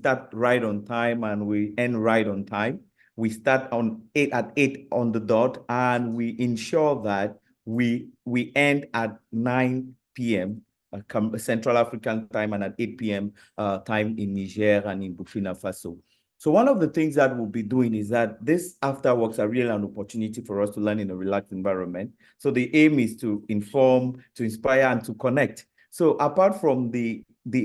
start right on time and we end right on time. We start at 8 on the dot, and we ensure that we end at 9 p.m. Central African time, and at 8 p.m. Time in Niger and in Burkina Faso. So one of the things that we'll be doing is that this after works are really an opportunity for us to learn in a relaxed environment. So the aim is to inform, to inspire, and to connect. So apart from the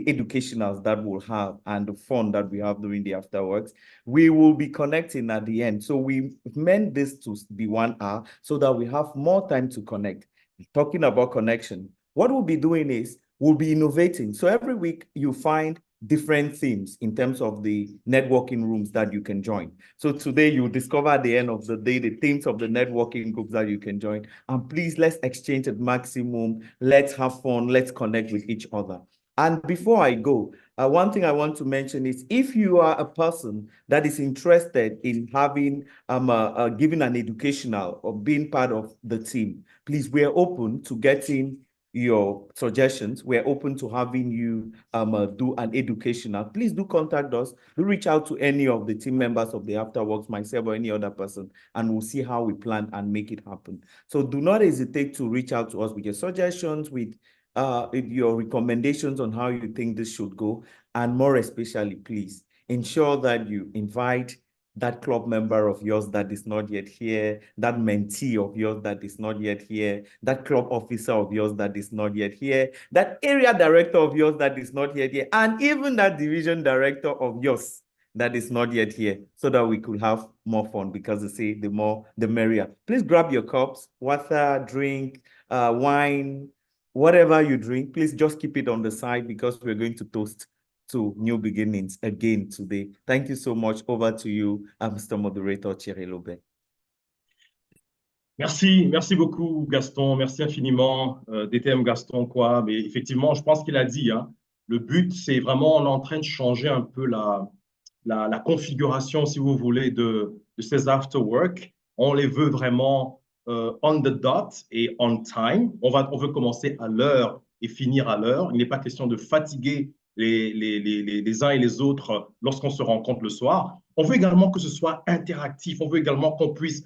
educationals that we'll have and the fun that we have during the afterworks, we will be connecting at the end. So we meant this to be 1 hour so that we have more time to connect. Talking about connection, what we'll be doing is we'll be innovating. So every week you find different themes in terms of the networking rooms that you can join. So today you'll discover at the end of the day the themes of the networking groups that you can join. And please, let's exchange at maximum. Let's have fun. Let's connect with each other. And before I go, one thing I want to mention is if you are a person that is interested in having giving an educational or being part of the team, please, we are open to getting your suggestions. We're open to having you do an educational. Please do contact us. Do reach out to any of the team members of the Afterworks, myself or any other person, and we'll see how we plan and make it happen. So do not hesitate to reach out to us with your suggestions, with your recommendations on how you think this should go. And more especially, please ensure that you invite that club member of yours that is not yet here, that mentee of yours that is not yet here, that club officer of yours that is not yet here, that area director of yours that is not yet here, and even that division director of yours that is not yet here, so that we could have more fun, because they say the more, the merrier. Please grab your cups, water, drink, wine, whatever you drink. Please just keep it on the side, because we're going to toast to new beginnings again today. Thank you so much. Over to you, Mr. Moderator Thierry Lobet. Merci beaucoup Gaston, merci infiniment DTM Gaston quoi. Mais effectivement, je pense qu'il a dit, hein, le but c'est vraiment, on est en train de changer un peu la configuration, si vous voulez, de ces after-work. On les veut vraiment on the dot et on time. On veut commencer à l'heure et finir à l'heure. Il n'est pas question de fatiguer les uns et les autres lorsqu'on se rencontre le soir. On veut également que ce soit interactif. On veut également qu'on puisse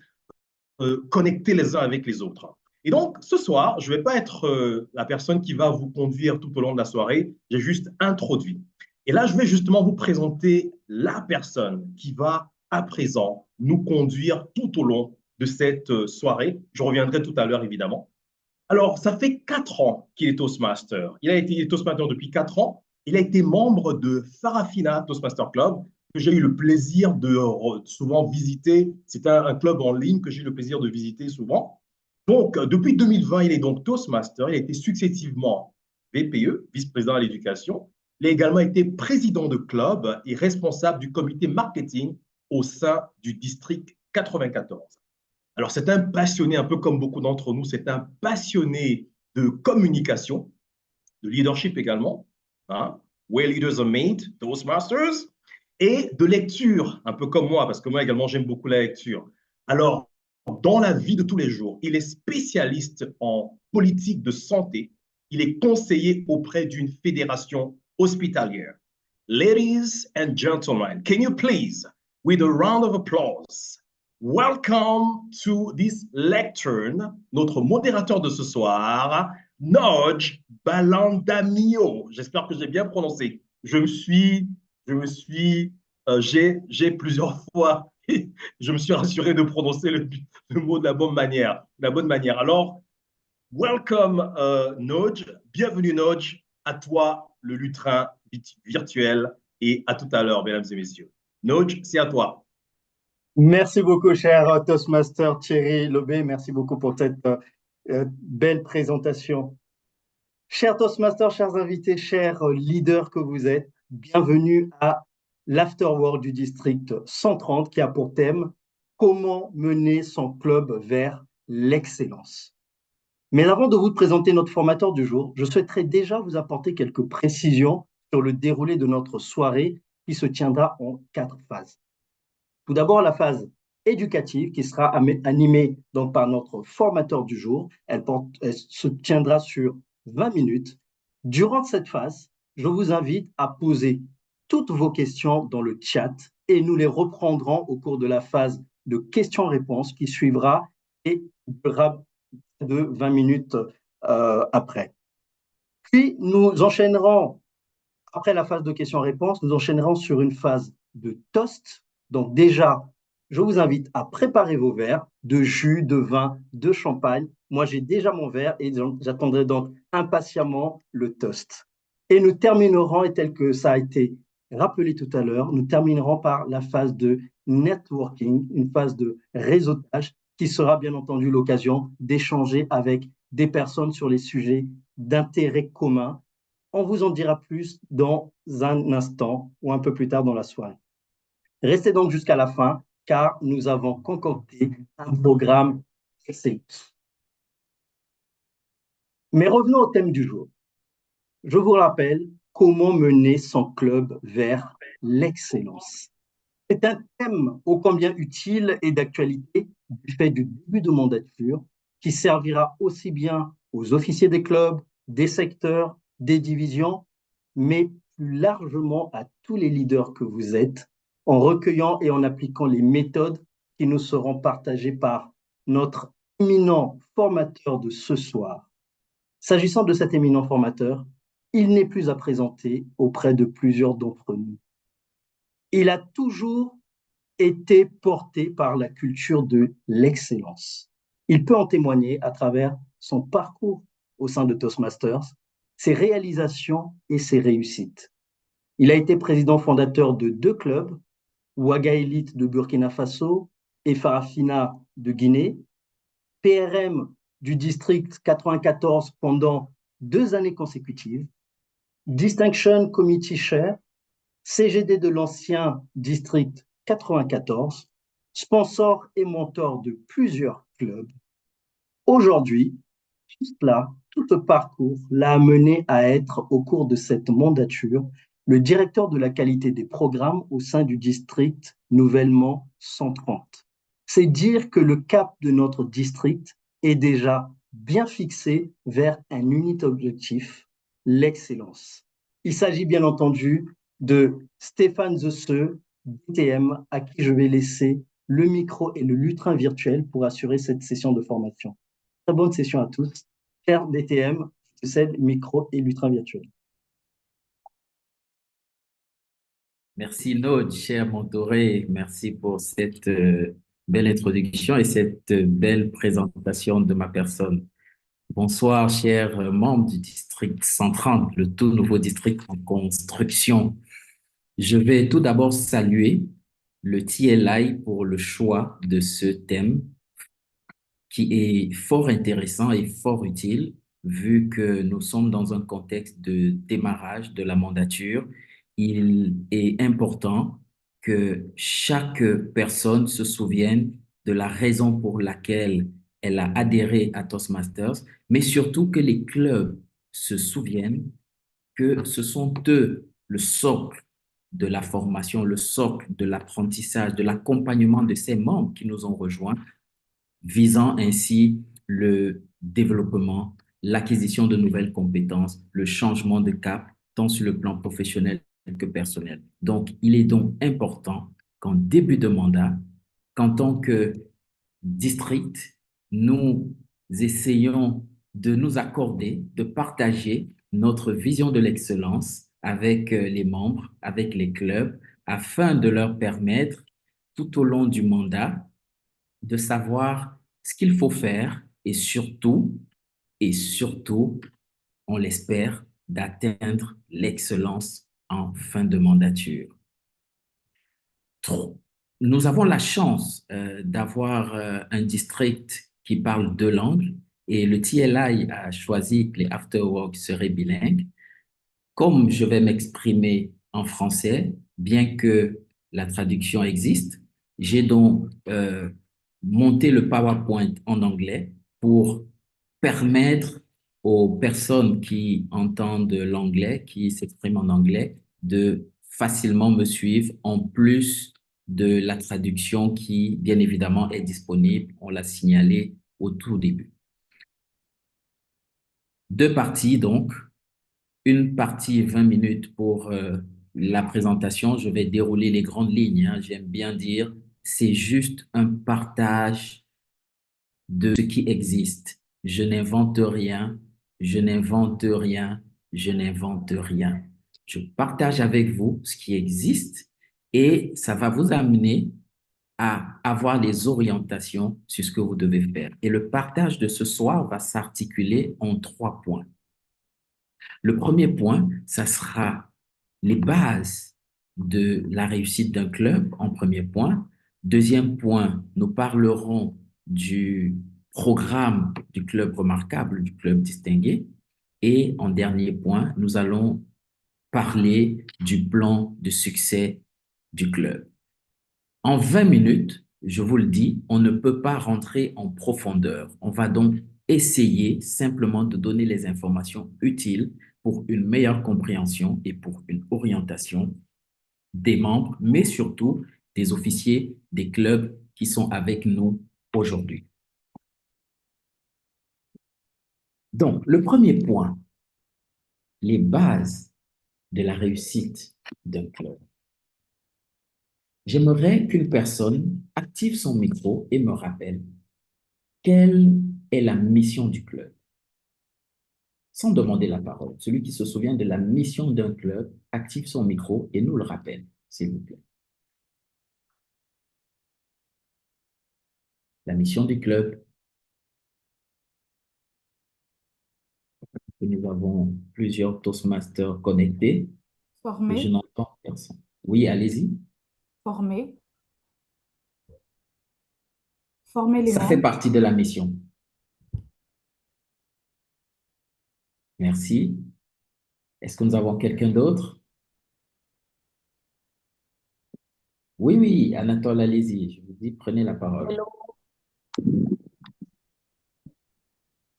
connecter les uns avec les autres. Et donc, ce soir, je ne vais pas être la personne qui va vous conduire tout au long de la soirée. J'ai juste introduit. Et là, je vais justement vous présenter la personne qui va à présent nous conduire tout au long de cette soirée. Je reviendrai tout à l'heure, évidemment. Alors, ça fait 4 ans qu'il est Toastmaster. Il est Toastmaster depuis 4 ans. Il a été membre de Farafina Toastmaster Club, que j'ai eu le plaisir de souvent visiter. C'est un club en ligne que j'ai eu le plaisir de visiter souvent. Donc, depuis 2020, il est donc Toastmaster. Il a été successivement VPE, vice-président à l'éducation. Il a également été président de club et responsable du comité marketing au sein du district 94. Alors, c'est un passionné, un peu comme beaucoup d'entre nous, c'est un passionné de communication, de leadership également, hein? Where leaders are made, Toastmasters, et de lecture, un peu comme moi, parce que moi également, j'aime beaucoup la lecture. Alors, dans la vie de tous les jours, il est spécialiste en politique de santé. Il est conseiller auprès d'une fédération hospitalière. Ladies and gentlemen, can you please, with a round of applause, welcome to this lectern, notre modérateur de ce soir, Nodj Balandamio. J'espère que j'ai bien prononcé. J'ai plusieurs fois, je me suis rassuré de prononcer le mot de la bonne manière. Alors, welcome Nodj, bienvenue Nodj, à toi le lutrin virtuel, et à tout à l'heure, mesdames et messieurs. Nodj, c'est à toi. Merci beaucoup, cher Toastmaster Thierry Lobet. Merci beaucoup pour cette belle présentation. Chers Toastmasters, chers invités, chers leaders que vous êtes, bienvenue à l'Afterwork du district 130 qui a pour thème « Comment mener son club vers l'excellence ». Mais avant de vous présenter notre formateur du jour, je souhaiterais déjà vous apporter quelques précisions sur le déroulé de notre soirée qui se tiendra en 4 phases. Tout d'abord, la phase éducative qui sera animée donc par notre formateur du jour. Elle se tiendra sur 20 minutes. Durant cette phase, je vous invite à poser toutes vos questions dans le chat et nous les reprendrons au cours de la phase de questions-réponses qui suivra et durera de 20 minutes après. Puis, nous enchaînerons, après la phase de questions-réponses, nous enchaînerons sur une phase de toast. Donc déjà, je vous invite à préparer vos verres de jus, de vin, de champagne. Moi, j'ai déjà mon verre et j'attendrai donc impatiemment le toast. Et nous terminerons, et tel que ça a été rappelé tout à l'heure, nous terminerons par la phase de networking, une phase de réseautage qui sera bien entendu l'occasion d'échanger avec des personnes sur les sujets d'intérêt commun. On vous en dira plus dans un instant ou un peu plus tard dans la soirée. Restez donc jusqu'à la fin, car nous avons concocté un programme excellent. Mais revenons au thème du jour. Je vous rappelle comment mener son club vers l'excellence. C'est un thème ô combien utile et d'actualité du fait du début de mandature qui servira aussi bien aux officiers des clubs, des secteurs, des divisions, mais plus largement à tous les leaders que vous êtes, en recueillant et en appliquant les méthodes qui nous seront partagées par notre éminent formateur de ce soir. S'agissant de cet éminent formateur, il n'est plus à présenter auprès de plusieurs d'entre nous. Il a toujours été porté par la culture de l'excellence. Il peut en témoigner à travers son parcours au sein de Toastmasters, ses réalisations et ses réussites. Il a été président fondateur de 2 clubs, Ouaga Elite de Burkina Faso et Farafina de Guinée, PRM du district 94 pendant 2 années consécutives, Distinction Committee Chair, CGD de l'ancien district 94, sponsor et mentor de plusieurs clubs. Aujourd'hui, tout cela, tout ce parcours l'a amené à être, au cours de cette mandature, le directeur de la qualité des programmes au sein du district nouvellement 130. C'est dire que le cap de notre district est déjà bien fixé vers un unique objectif, l'excellence. Il s'agit bien entendu de Stéphane Zesseux, DTM, à qui je vais laisser le micro et le lutrin virtuel pour assurer cette session de formation. Très bonne session à tous. Cher DTM, je te cède micro et lutrin virtuel. Merci Nod, cher mentoré. Merci pour cette belle introduction et cette belle présentation de ma personne. Bonsoir, chers membres du district 130, le tout nouveau district en construction. Je vais tout d'abord saluer le TLI pour le choix de ce thème qui est fort intéressant et fort utile vu que nous sommes dans un contexte de démarrage de la mandature. Il est important que chaque personne se souvienne de la raison pour laquelle elle a adhéré à Toastmasters, mais surtout que les clubs se souviennent que ce sont eux le socle de la formation, le socle de l'apprentissage, de l'accompagnement de ces membres qui nous ont rejoints, visant ainsi le développement, l'acquisition de nouvelles compétences, le changement de cap, tant sur le plan professionnel que personnel. Donc, il est donc important qu'en début de mandat, qu'en tant que district, nous essayons de nous accorder, de partager notre vision de l'excellence avec les membres, avec les clubs, afin de leur permettre, tout au long du mandat, de savoir ce qu'il faut faire et surtout, on l'espère, d'atteindre l'excellence en fin de mandature. Nous avons la chance d'avoir un district qui parle 2 langues et le TLI a choisi que les afterworks seraient bilingues. Comme je vais m'exprimer en français, bien que la traduction existe, j'ai donc monté le PowerPoint en anglais pour permettre aux personnes qui entendent l'anglais, qui s'expriment en anglais, de facilement me suivre, en plus de la traduction qui, bien évidemment, est disponible. On l'a signalé au tout début. 2 parties, donc. Une partie 20 minutes pour la présentation, je vais dérouler les grandes lignes, hein. J'aime bien dire, c'est juste un partage de ce qui existe. Je n'invente rien, je n'invente rien, je n'invente rien. Je partage avec vous ce qui existe et ça va vous amener à avoir des orientations sur ce que vous devez faire. Et le partage de ce soir va s'articuler en 3 points. Le premier point, ça sera les bases de la réussite d'un club en premier point. Deuxième point, nous parlerons du programme du club remarquable, du club distingué. Et en dernier point, nous allons parler du plan de succès du club. En 20 minutes, je vous le dis, on ne peut pas rentrer en profondeur. On va donc essayer simplement de donner les informations utiles pour une meilleure compréhension et pour une orientation des membres, mais surtout des officiers des clubs qui sont avec nous aujourd'hui. Donc, le premier point, les bases de la réussite d'un club. J'aimerais qu'une personne active son micro et me rappelle quelle est la mission du club. Sans demander la parole, celui qui se souvient de la mission d'un club active son micro et nous le rappelle, s'il vous plaît. La mission du club. Nous avons plusieurs Toastmasters connectés, mais je Former, n'entends personne. Oui, allez-y. former, former les Ça fait membres. partie de la mission. Merci. Est-ce que nous avons quelqu'un d'autre? Oui, oui, Anatole, allez-y. Je vous dis, prenez la parole. Hello.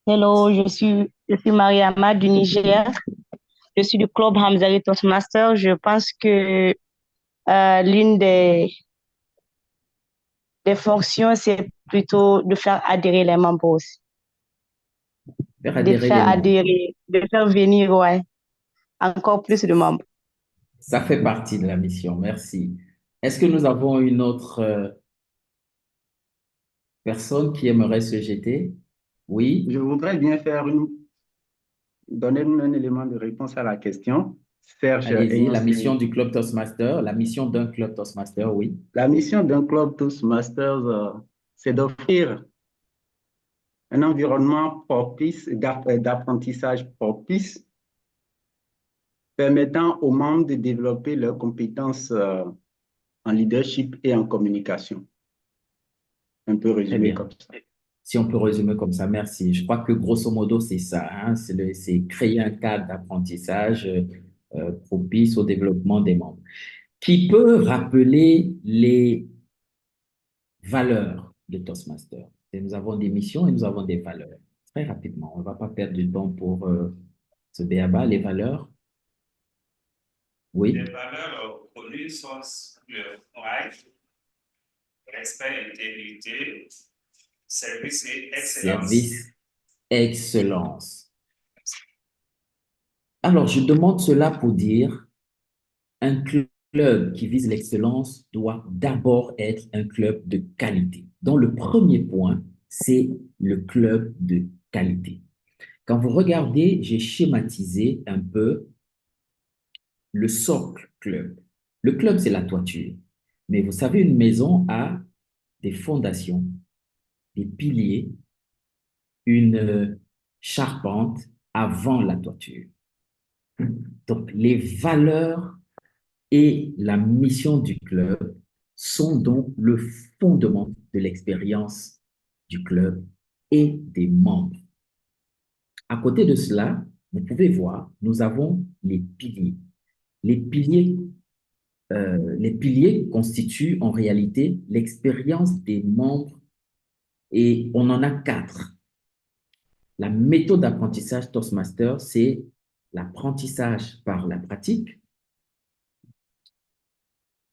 Hello, je suis Mariama du Niger. Je suis du club Hamzari Toastmaster. Je pense que l'une des fonctions, c'est plutôt de faire adhérer les membres aussi. Faire De adhérer les faire membres. adhérer, de faire venir, ouais, encore plus de membres. Ça fait partie de la mission. Merci. Est-ce que nous avons une autre personne qui aimerait se jeter? Oui, Je voudrais bien donner un élément de réponse à la question. Serge allez-y. ayant La mission souligné. du club Toastmaster, la mission d'un club Toastmaster, oui. La mission d'un club Toastmasters, c'est d'offrir un environnement propice, d'apprentissage propice, permettant aux membres de développer leurs compétences en leadership et en communication. Un peu Très résumé bien. comme ça. Si on peut résumer comme ça, merci. Je crois que grosso modo, c'est ça, hein. C'est créer un cadre d'apprentissage propice au développement des membres. Qui peut rappeler les valeurs de Toastmaster? Et nous avons des missions et nous avons des valeurs. Très rapidement, on ne va pas perdre du temps pour ce béaba. Les valeurs? Oui. Les valeurs connues sont le travail, respect, intégrité, service et excellence. Service, excellence. Alors, je demande cela pour dire un club qui vise l'excellence doit d'abord être un club de qualité. Donc, le premier point, c'est le club de qualité. Quand vous regardez, j'ai schématisé un peu le socle club. Le club, c'est la toiture. Mais vous savez, une maison a des fondations, des piliers, une charpente avant la toiture. Donc, les valeurs et la mission du club sont donc le fondement de l'expérience du club et des membres. À côté de cela, vous pouvez voir, nous avons les piliers. Les piliers constituent en réalité l'expérience des membres et on en a 4. La méthode d'apprentissage Toastmaster, c'est l'apprentissage par la pratique.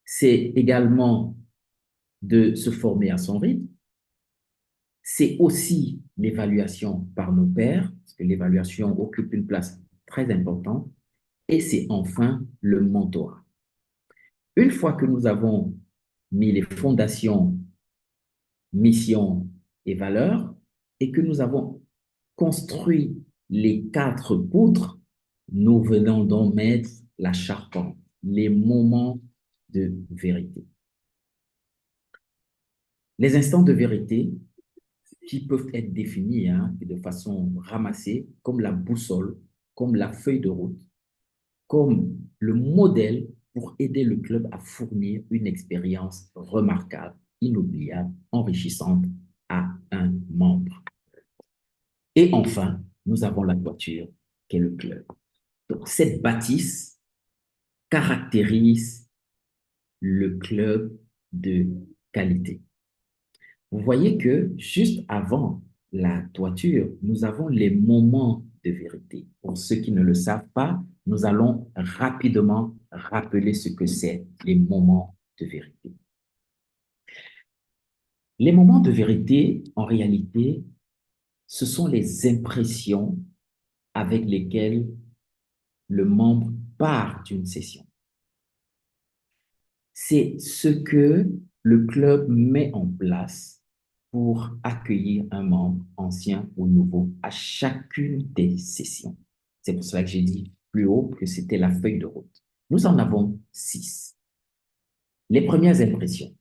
C'est également de se former à son rythme. C'est aussi l'évaluation par nos pairs, parce que l'évaluation occupe une place très importante. Et c'est enfin le mentorat. Une fois que nous avons mis les fondations, mission et valeurs, et que nous avons construit les 4 poutres, nous venons donc mettre la charpente, les moments de vérité. Les instants de vérité qui peuvent être définis de façon ramassée comme la boussole, comme la feuille de route, comme le modèle pour aider le club à fournir une expérience remarquable, inoubliable, enrichissante à un membre. Et enfin, nous avons la toiture qu'est le club. Donc, cette bâtisse caractérise le club de qualité. Vous voyez que juste avant la toiture, nous avons les moments de vérité. Pour ceux qui ne le savent pas, nous allons rapidement rappeler ce que c'est les moments de vérité. Les moments de vérité, en réalité, ce sont les impressions avec lesquelles le membre part d'une session. C'est ce que le club met en place pour accueillir un membre ancien ou nouveau à chacune des sessions. C'est pour cela que j'ai dit plus haut que c'était la feuille de route. Nous en avons 6. Les premières impressions.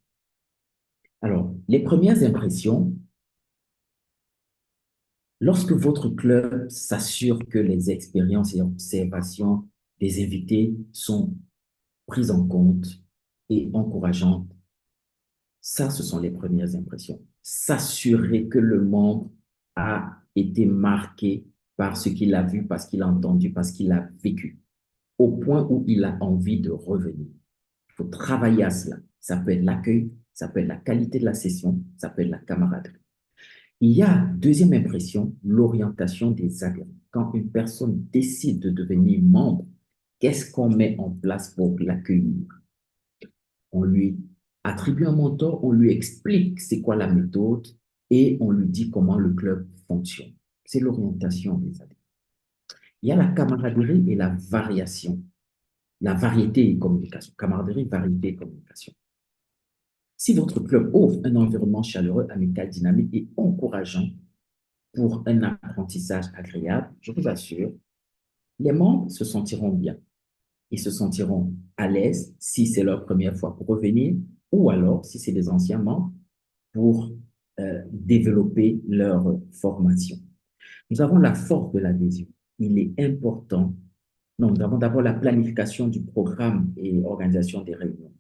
Alors, les premières impressions, lorsque votre club s'assure que les expériences et observations des invités sont prises en compte et encourageantes, ça, ce sont les premières impressions. S'assurer que le membre a été marqué par ce qu'il a vu, parce qu'il a entendu, parce qu'il a vécu, au point où il a envie de revenir. Il faut travailler à cela. Ça peut être l'accueil, ça peut être la qualité de la session, ça peut être la camaraderie. Il y a, deuxième impression, l'orientation des adhérents. Quand une personne décide de devenir membre, qu'est-ce qu'on met en place pour l'accueillir? On lui attribue un mentor, on lui explique c'est quoi la méthode et on lui dit comment le club fonctionne. C'est l'orientation des adhérents. Il y a la camaraderie et la variation. La variété et communication. Camaraderie, variété et communication. Si votre club offre un environnement chaleureux, amical, dynamique et encourageant pour un apprentissage agréable, je vous assure, les membres se sentiront bien. Ils se sentiront à l'aise si c'est leur première fois pour revenir ou alors, si c'est des anciens membres, pour développer leur formation. Nous avons la force de l'adhésion. Il est important. Non, nous avons d'abord la planification du programme et organisation des réunions.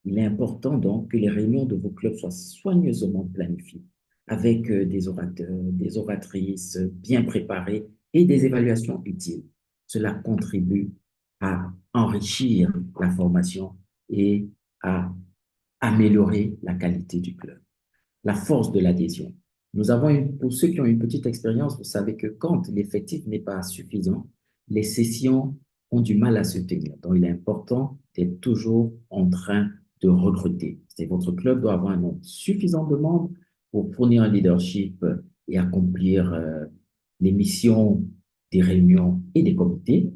Il est important donc que les réunions de vos clubs soient soigneusement planifiées avec des orateurs, des oratrices bien préparées et des évaluations utiles. Cela contribue à enrichir la formation et à améliorer la qualité du club. La force de l'adhésion. Nous avons pour ceux qui ont une petite expérience, vous savez que quand l'effectif n'est pas suffisant, les sessions ont du mal à se tenir. Donc, il est important d'être toujours en train de recruter. Votre club doit avoir un nombre suffisant de membres pour fournir un leadership et accomplir les missions des réunions et des comités.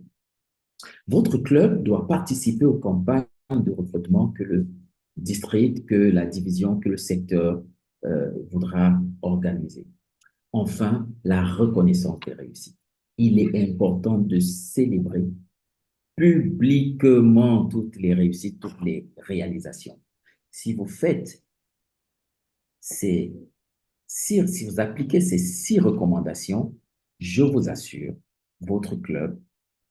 Votre club doit participer aux campagnes de recrutement que le district, que la division, que le secteur voudra organiser. Enfin, la reconnaissance des réussites. Il est important de célébrer publiquement toutes les réussites, toutes les réalisations. Si vous faites si vous appliquez ces 6 recommandations, je vous assure, votre club,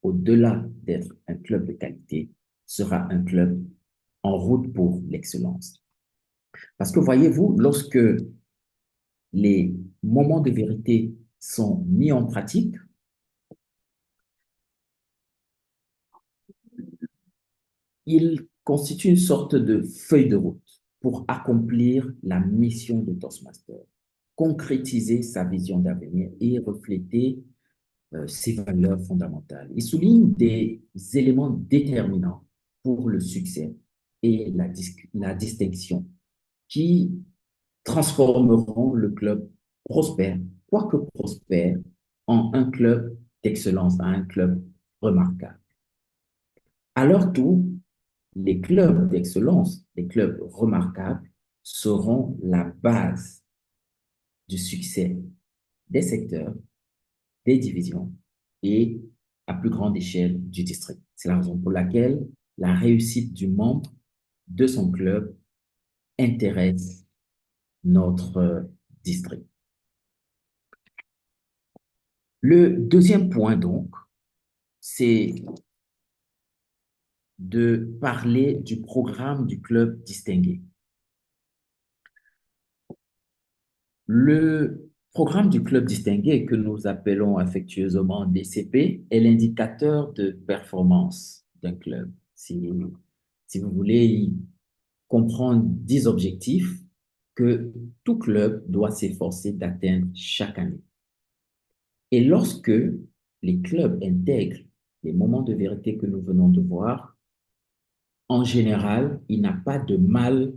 au-delà d'être un club de qualité, sera un club en route pour l'excellence. Parce que voyez-vous, lorsque les moments de vérité sont mis en pratique, ils constituent une sorte de feuille de route pour accomplir la mission de Toastmaster, concrétiser sa vision d'avenir et refléter ses valeurs fondamentales. Il souligne des éléments déterminants pour le succès et la distinction qui transformeront le club prospère, quoique prospère, en un club d'excellence, en un club remarquable. À leur tour, les clubs d'excellence, les clubs remarquables, seront la base du succès des secteurs, des divisions et à plus grande échelle du district. C'est la raison pour laquelle la réussite du membre de son club intéresse notre district. Le deuxième point, donc, c'est de parler du programme du club distingué. Le programme du club distingué, que nous appelons affectueusement DCP, est l'indicateur de performance d'un club. Si vous voulez comprendre 10 objectifs que tout club doit s'efforcer d'atteindre chaque année. Et lorsque les clubs intègrent les moments de vérité que nous venons de voir, en général, il n'a pas de mal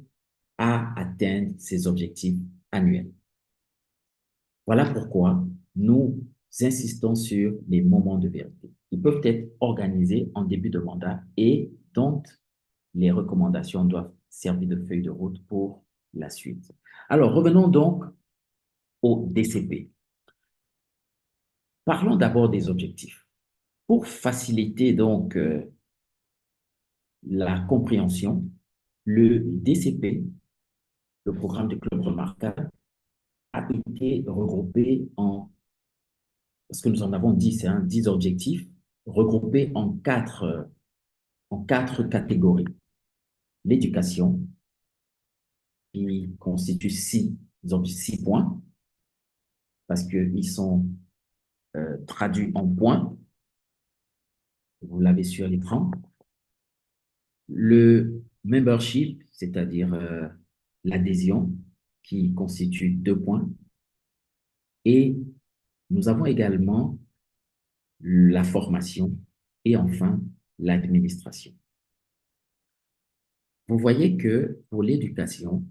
à atteindre ces objectifs annuels. Voilà pourquoi nous insistons sur les moments de vérité. Ils peuvent être organisés en début de mandat et dont les recommandations doivent servir de feuille de route pour la suite. Alors, revenons donc au DCP. Parlons d'abord des objectifs. Pour faciliter donc la compréhension, le DCP, le programme de club remarquable, a été regroupé en, parce que nous en avons 10, 10 objectifs, regroupés en quatre catégories. L'éducation, qui constitue 6 points, parce qu'ils sont traduits en points. Vous l'avez sur l'écran. Le membership, c'est-à-dire l'adhésion, qui constitue 2 points. Et nous avons également la formation et enfin l'administration. Vous voyez que pour l'éducation,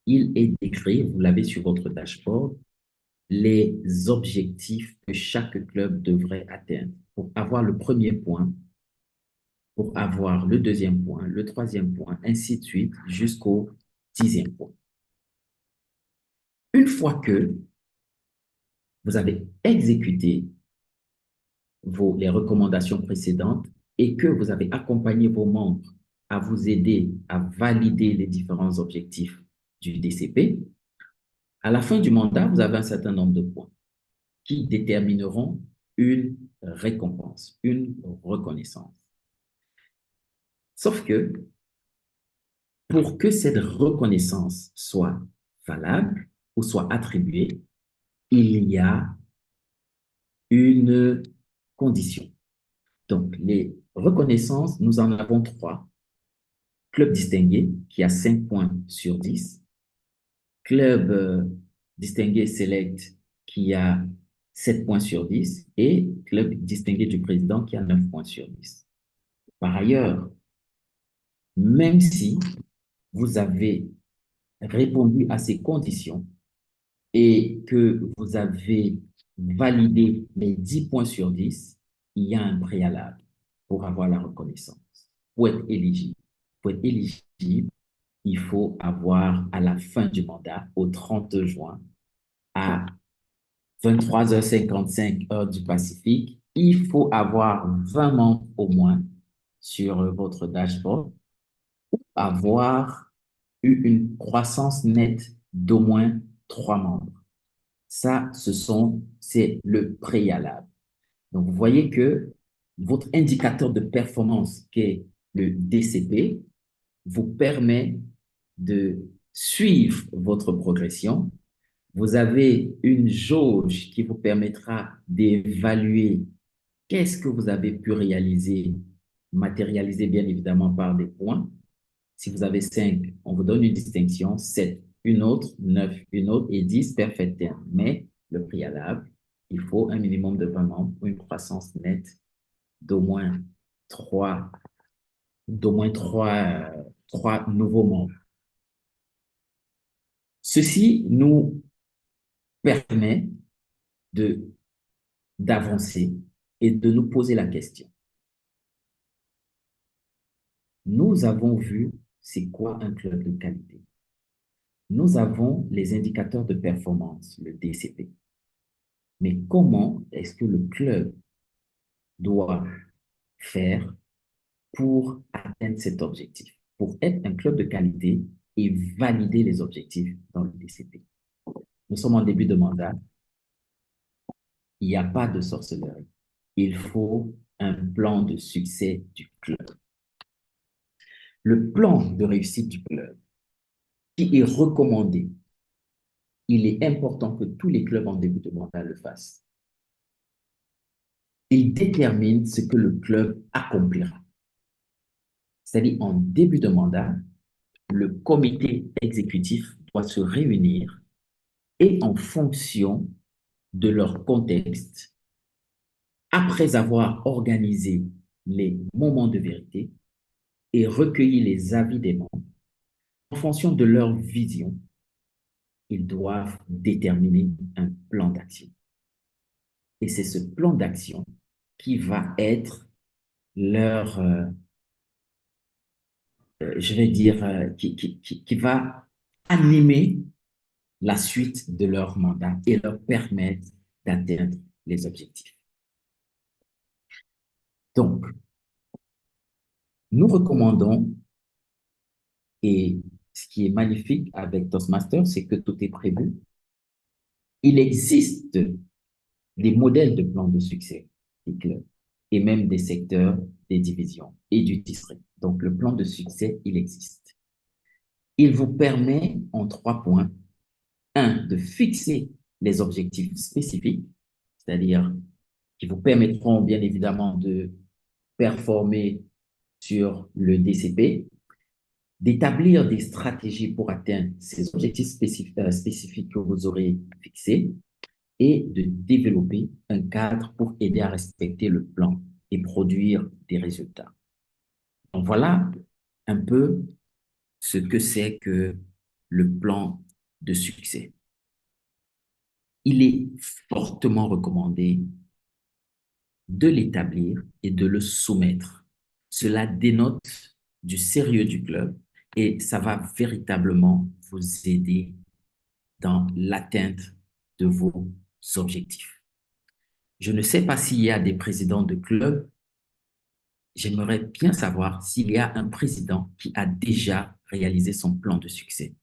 il est décrit, vous l'avez sur votre dashboard, les objectifs que chaque club devrait atteindre pour avoir le premier point, pour avoir le deuxième point, le troisième point, ainsi de suite, jusqu'au 10e point. Une fois que vous avez exécuté les recommandations précédentes et que vous avez accompagné vos membres à vous aider à valider les différents objectifs du DCP, à la fin du mandat, vous avez un certain nombre de points qui détermineront une récompense, une reconnaissance. Sauf que pour que cette reconnaissance soit valable ou soit attribuée, il y a une condition. Donc, les reconnaissances, nous en avons 3. Club distingué, qui a 5 points sur 10. Club distingué select, qui a 7 points sur 10. Et club distingué du président, qui a 9 points sur 10. Par ailleurs, même si vous avez répondu à ces conditions et que vous avez validé les 10 points sur 10, il y a un préalable pour avoir la reconnaissance. Pour être éligible, il faut avoir à la fin du mandat, au 30 juin, à 23h55 heure du Pacifique, il faut avoir 20 membres au moins sur votre dashboard, avoir eu une croissance nette d'au moins 3 membres. Ça, c'est le préalable. Donc, vous voyez que votre indicateur de performance, qui est le DCP, vous permet de suivre votre progression. Vous avez une jauge qui vous permettra d'évaluer qu'est-ce que vous avez pu réaliser, matérialiser bien évidemment par des points. Si vous avez 5, on vous donne une distinction, 7, une autre, 9, une autre, et 10, perfect 10. Mais le préalable, il faut un minimum de 20 membres ou une croissance nette d'au moins 3 nouveaux membres. Ceci nous permet d'avancer et de nous poser la question. nous avons vu c'est quoi un club de qualité. Nous avons les indicateurs de performance, le DCP. Mais comment est-ce que le club doit faire pour atteindre cet objectif, pour être un club de qualité et valider les objectifs dans le DCP? Nous sommes en début de mandat. Il n'y a pas de sorcellerie. Il faut un plan de succès du club. Le plan de réussite du club, qui est recommandé, il est important que tous les clubs en début de mandat le fassent. Il détermine ce que le club accomplira. C'est-à-dire, en début de mandat, le comité exécutif doit se réunir et en fonction de leur contexte, après avoir organisé les moments de vérité et recueilli les avis des membres, en fonction de leur vision, ils doivent déterminer un plan d'action. Et c'est ce plan d'action qui va être leur, je vais dire, qui va animer la suite de leur mandat et leur permettre d'atteindre les objectifs. Donc, nous recommandons, et ce qui est magnifique avec Toastmasters, c'est que tout est prévu. Il existe des modèles de plans de succès des clubs et même des secteurs, des divisions et du district. Donc, le plan de succès, il existe. Il vous permet en 3 points. 1, de fixer les objectifs spécifiques, c'est-à-dire qui vous permettront bien évidemment de performer sur le DCP, d'établir des stratégies pour atteindre ces objectifs spécifiques que vous aurez fixés et de développer un cadre pour aider à respecter le plan et produire des résultats. Donc voilà un peu ce que c'est que le plan de succès. Il est fortement recommandé de l'établir et de le soumettre. Cela dénote du sérieux du club et ça va véritablement vous aider dans l'atteinte de vos objectifs. Je ne sais pas s'il y a des présidents de clubs. J'aimerais bien savoir s'il y a un président qui a déjà réalisé son plan de succès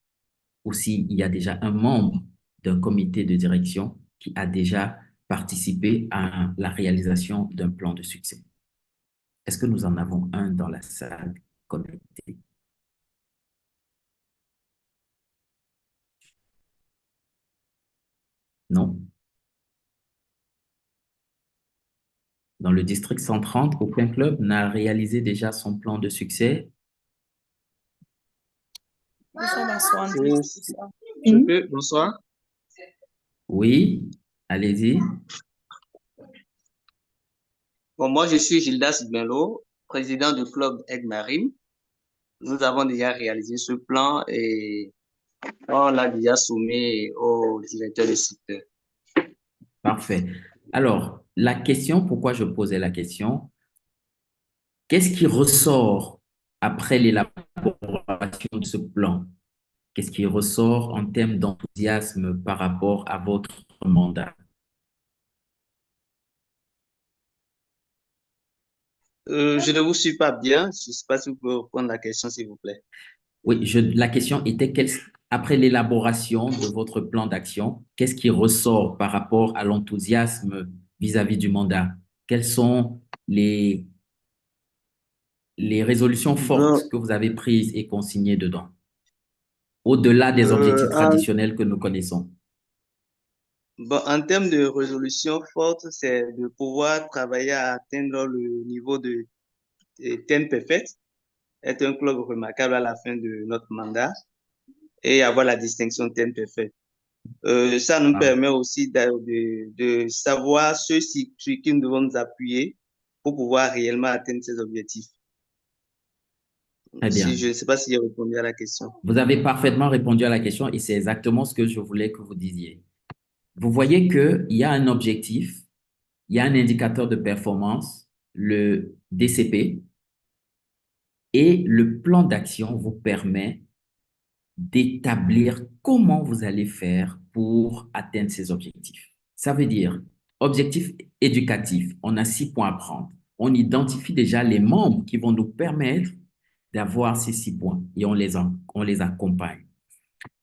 ou s'il y a déjà un membre d'un comité de direction qui a déjà participé à la réalisation d'un plan de succès. Est-ce que nous en avons un dans la salle connectée? Non? Dans le district 130, aucun club n'a réalisé déjà son plan de succès? Bonsoir. Oui, allez-y. Bon, moi, je suis Gildas Benlo, président du club Aigues-Marines. Nous avons déjà réalisé ce plan et on l'a déjà soumis au directeur de secteur. Parfait. Alors, la question, pourquoi je posais la question, qu'est-ce qui ressort après l'élaboration de ce plan? Qu'est-ce qui ressort en termes d'enthousiasme par rapport à votre mandat? Je ne vous suis pas bien. Je ne sais pas si vous pouvez reprendre la question, s'il vous plaît. Oui, la question était, après l'élaboration de votre plan d'action, qu'est-ce qui ressort par rapport à l'enthousiasme vis-à-vis du mandat? Quelles sont les résolutions fortes que vous avez prises et consignées dedans, au-delà des objectifs traditionnels que nous connaissons? Bon, en termes de résolution forte, c'est de pouvoir travailler à atteindre le niveau de 10 perfect, être un club remarquable à la fin de notre mandat et avoir la distinction 10 perfect. Ça nous permet aussi de savoir sur qui nous devons nous appuyer pour pouvoir réellement atteindre ces objectifs. Très bien. Je ne sais pas si j'ai répondu à la question. Vous avez parfaitement répondu à la question et c'est exactement ce que je voulais que vous disiez. Vous voyez qu'il y a un objectif, il y a un indicateur de performance, le DCP, Et le plan d'action vous permet d'établir comment vous allez faire pour atteindre ces objectifs. Ça veut dire, objectif éducatif, on a 6 points à prendre. On identifie déjà les membres qui vont nous permettre d'avoir ces 6 points et on les accompagne.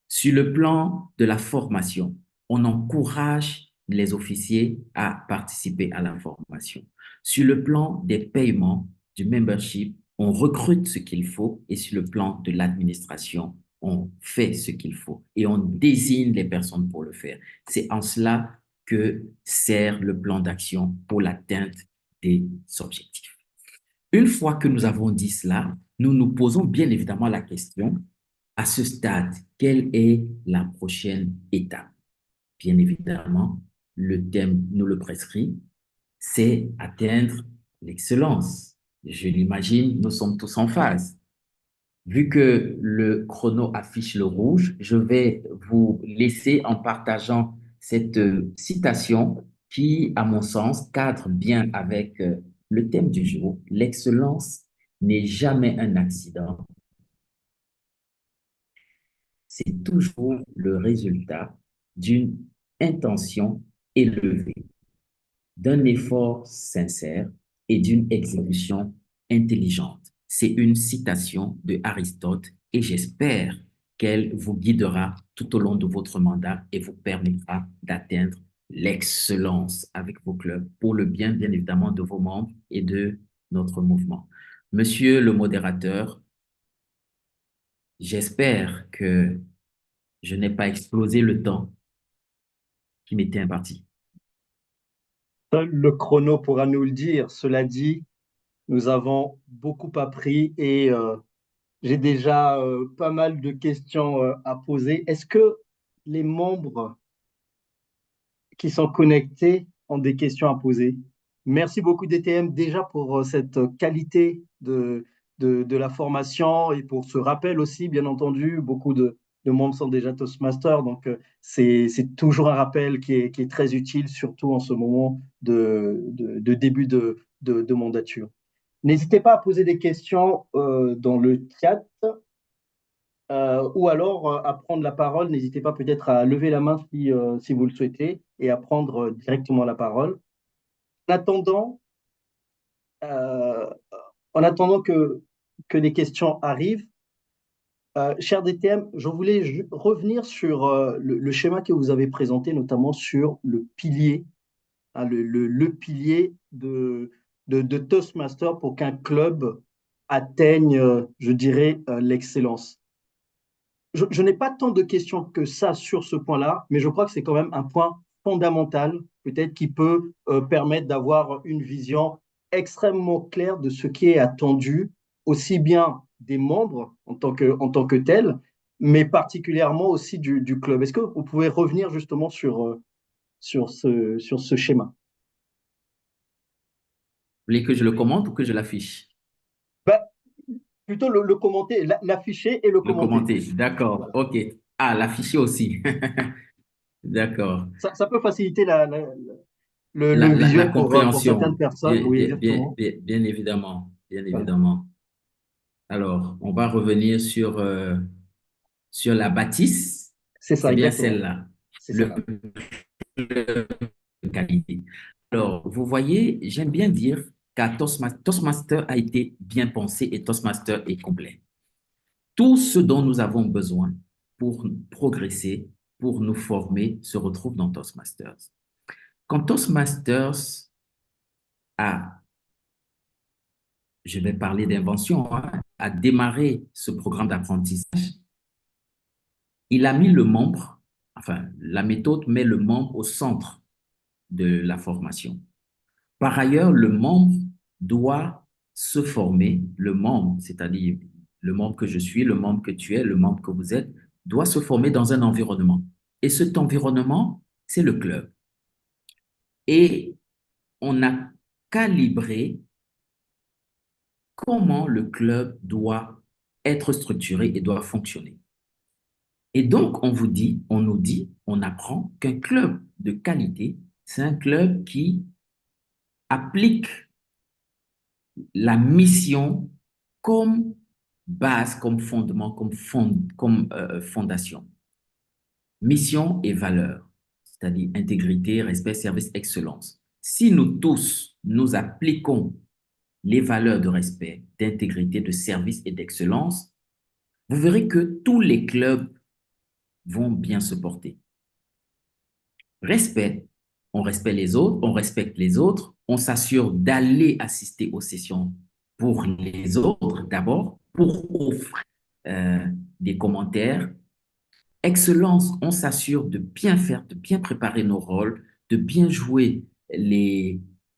Sur le plan de la formation, on encourage les officiers à participer à la formation. Sur le plan des paiements, du membership, on recrute ce qu'il faut et sur le plan de l'administration, on fait ce qu'il faut et on désigne les personnes pour le faire. C'est en cela que sert le plan d'action pour l'atteinte des objectifs. Une fois que nous avons dit cela, nous nous posons bien évidemment la question, à ce stade, quelle est la prochaine étape? Bien évidemment, le thème nous le prescrit, c'est atteindre l'excellence. Je l'imagine, nous sommes tous en phase. Vu que le chrono affiche le rouge, je vais vous laisser en partageant cette citation qui, à mon sens, cadre bien avec le thème du jour. L'excellence n'est jamais un accident, c'est toujours le résultat d'une intention élevée, d'un effort sincère et d'une exécution intelligente. C'est une citation de Aristote et j'espère qu'elle vous guidera tout au long de votre mandat et vous permettra d'atteindre l'excellence avec vos clubs pour le bien, bien évidemment, de vos membres et de notre mouvement. Monsieur le modérateur, j'espère que je n'ai pas explosé le temps qui m'était imparti. Seul le chrono pourra nous le dire. Cela dit, nous avons beaucoup appris et j'ai déjà pas mal de questions à poser. Est-ce que les membres qui sont connectés ont des questions à poser? Merci beaucoup DTM déjà pour cette qualité de la formation et pour ce rappel aussi, bien entendu. Beaucoup de membres sont déjà Toastmasters, donc c'est toujours un rappel qui est très utile, surtout en ce moment de début de mandature. N'hésitez pas à poser des questions dans le chat ou alors à prendre la parole. N'hésitez pas peut-être à lever la main si vous le souhaitez et à prendre directement la parole. En attendant, euh, que les questions arrivent, cher DTM, je voulais revenir sur le schéma que vous avez présenté, notamment sur le pilier, hein, le pilier de Toastmaster pour qu'un club atteigne, je dirais, l'excellence. Je n'ai pas tant de questions que ça sur ce point-là, mais je crois que c'est quand même un point fondamental, peut-être qui peut permettre d'avoir une vision extrêmement claire de ce qui est attendu, aussi bien des membres en tant que tels, mais particulièrement aussi du club. Est-ce que vous pouvez revenir justement sur ce schéma? Vous voulez que je le commente ou que je l'affiche? Ben, plutôt le commenter, l'afficher et le Le commenter. commenter, d'accord, ok. Ah, l'afficher aussi. D'accord. Ça peut faciliter le La visuel pour certaines compréhension, personnes. Oui, exactement. bien évidemment, bien évidemment. Alors, on va revenir sur la bâtisse. C'est ça, C'est bien exactement. celle-là. C'est ça. Le qualité. Alors, vous voyez, j'aime bien dire qu'à Toastmaster a été bien pensé et Toastmaster est complet. Tout ce dont nous avons besoin pour progresser, pour nous former, se retrouve dans Toastmasters. Quand Toastmasters a, je vais parler d'invention, hein, a démarré ce programme d'apprentissage, il a mis le membre, enfin, la méthode met le membre au centre de la formation. Par ailleurs, le membre doit se former, le membre, c'est-à-dire le membre que je suis, le membre que tu es, le membre que vous êtes, doit se former dans un environnement. Et cet environnement, c'est le club. Et on a calibré comment le club doit être structuré et doit fonctionner. Et donc, on nous dit, on apprend qu'un club de qualité, c'est un club qui applique la mission comme base, comme fondement, comme fondation. Mission et valeur, c'est-à-dire intégrité, respect, service, excellence. Si nous tous, nous appliquons les valeurs de respect, d'intégrité, de service et d'excellence, vous verrez que tous les clubs vont bien se porter. Respect, on respecte les autres, on respecte les autres, on s'assure d'aller assister aux sessions pour les autres d'abord, pour offrir des commentaires. Excellence, on s'assure de bien faire, de bien préparer nos rôles, de bien jouer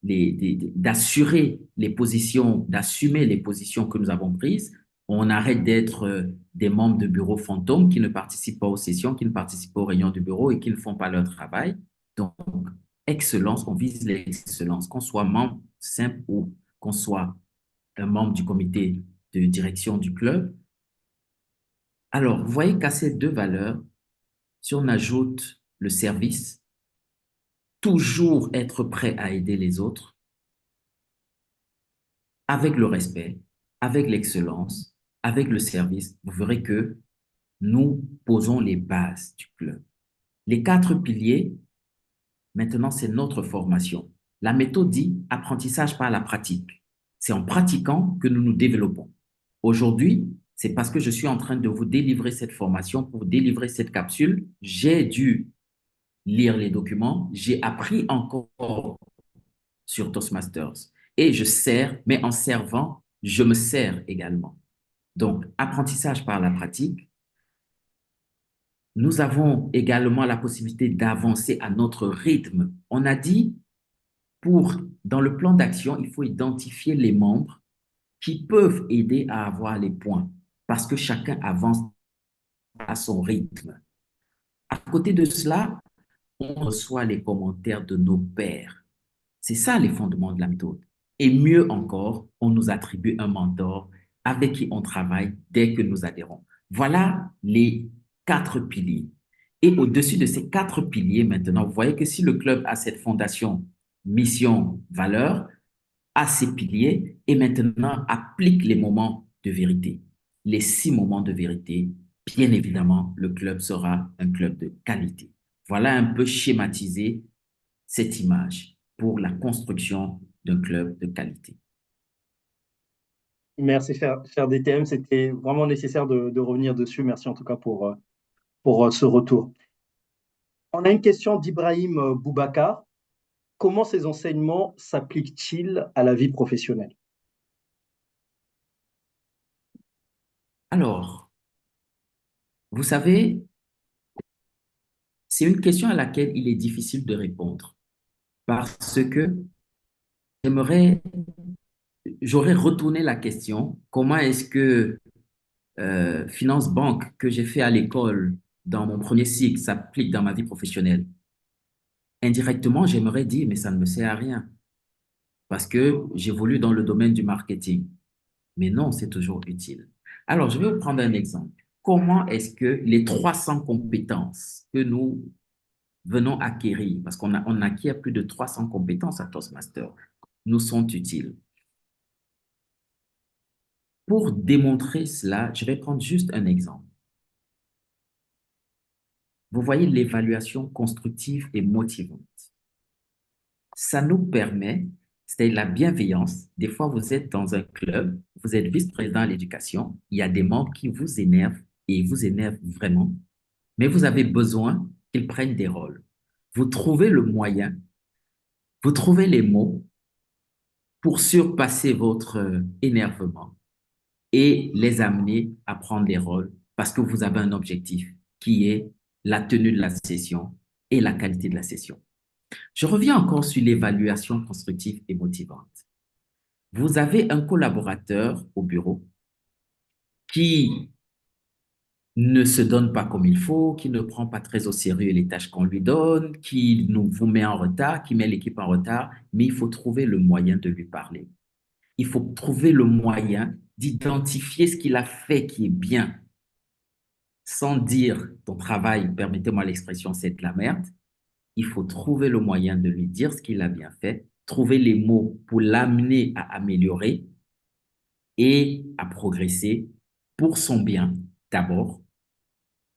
d'assurer les positions, d'assumer les positions que nous avons prises. On arrête d'être des membres de bureau fantômes qui ne participent pas aux sessions, qui ne participent pas aux réunions du bureau et qui ne font pas leur travail. Donc, excellence, on vise l'excellence, qu'on soit membre simple ou qu'on soit un membre du comité de direction du club. Alors, vous voyez qu'à ces deux valeurs, si on ajoute le service, toujours être prêt à aider les autres, avec le respect, avec l'excellence, avec le service, vous verrez que nous posons les bases du club. Les 4 piliers, maintenant, c'est notre formation. La méthode dit apprentissage par la pratique. C'est en pratiquant que nous nous développons. Aujourd'hui, c'est parce que je suis en train de vous délivrer cette formation, pour délivrer cette capsule, j'ai dû lire les documents, j'ai appris encore sur Toastmasters et je sers, mais en servant, je me sers également. Donc, apprentissage par la pratique. Nous avons également la possibilité d'avancer à notre rythme. On a dit, dans le plan d'action, il faut identifier les membres qui peuvent aider à avoir les points parce que chacun avance à son rythme. À côté de cela, on reçoit les commentaires de nos pairs. C'est ça les fondements de la méthode. Et mieux encore, on nous attribue un mentor avec qui on travaille dès que nous adhérons. Voilà les 4 piliers. Et au-dessus de ces 4 piliers, maintenant, vous voyez que si le club a cette fondation, mission, valeur, a ses piliers et maintenant applique les moments de vérité. Les 6 moments de vérité, bien évidemment, le club sera un club de qualité. Voilà un peu schématisé cette image pour la construction d'un club de qualité. Merci, cher DTM. C'était vraiment nécessaire de revenir dessus. Merci en tout cas pour ce retour. On a une question d'Ibrahim Boubacar. Comment ces enseignements s'appliquent-ils à la vie professionnelle? Alors, vous savez, c'est une question à laquelle il est difficile de répondre parce que j'aurais retourné la question, comment est-ce que finance banque que j'ai fait à l'école dans mon premier cycle s'applique dans ma vie professionnelle? Indirectement, j'aimerais dire, mais ça ne me sert à rien parce que j'évolue dans le domaine du marketing. Mais non, c'est toujours utile. Alors, je vais vous prendre un exemple. Comment est-ce que les 300 compétences que nous venons acquérir, parce qu'on acquiert plus de 300 compétences à Toastmasters, nous sont utiles? Pour démontrer cela, je vais prendre juste un exemple. Vous voyez l'évaluation constructive et motivante. Ça nous permet, c'est la bienveillance. Des fois, vous êtes dans un club, vous êtes vice-président à l'éducation, il y a des membres qui vous énervent et vous énervent vraiment, mais vous avez besoin qu'ils prennent des rôles. Vous trouvez le moyen, vous trouvez les mots pour surpasser votre énervement et les amener à prendre les rôles parce que vous avez un objectif qui est la tenue de la session et la qualité de la session. Je reviens encore sur l'évaluation constructive et motivante. Vous avez un collaborateur au bureau qui ne se donne pas comme il faut, qui ne prend pas très au sérieux les tâches qu'on lui donne, qui vous met en retard, qui met l'équipe en retard, mais il faut trouver le moyen de lui parler. Il faut trouver le moyen d'identifier ce qu'il a fait qui est bien, sans dire ton travail, permettez-moi l'expression, c'est de la merde. Il faut trouver le moyen de lui dire ce qu'il a bien fait, trouver les mots pour l'amener à améliorer et à progresser pour son bien d'abord,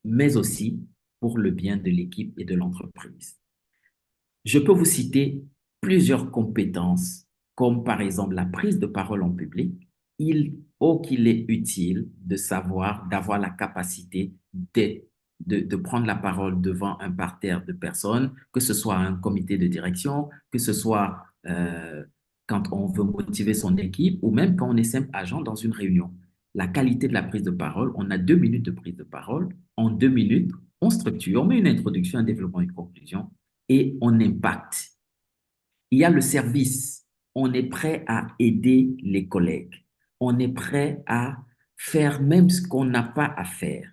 mais aussi pour le bien de l'équipe et de l'entreprise. Je peux vous citer plusieurs compétences, comme par exemple la prise de parole en public. Qu'il est utile de savoir, d'avoir la capacité de prendre la parole devant un parterre de personnes, que ce soit un comité de direction, que ce soit quand on veut motiver son équipe ou même quand on est simple agent dans une réunion. La qualité de la prise de parole, on a 2 minutes de prise de parole. En 2 minutes, on structure, on met une introduction, un développement, une conclusion et on impacte. Il y a le service. On est prêt à aider les collègues. On est prêt à faire même ce qu'on n'a pas à faire.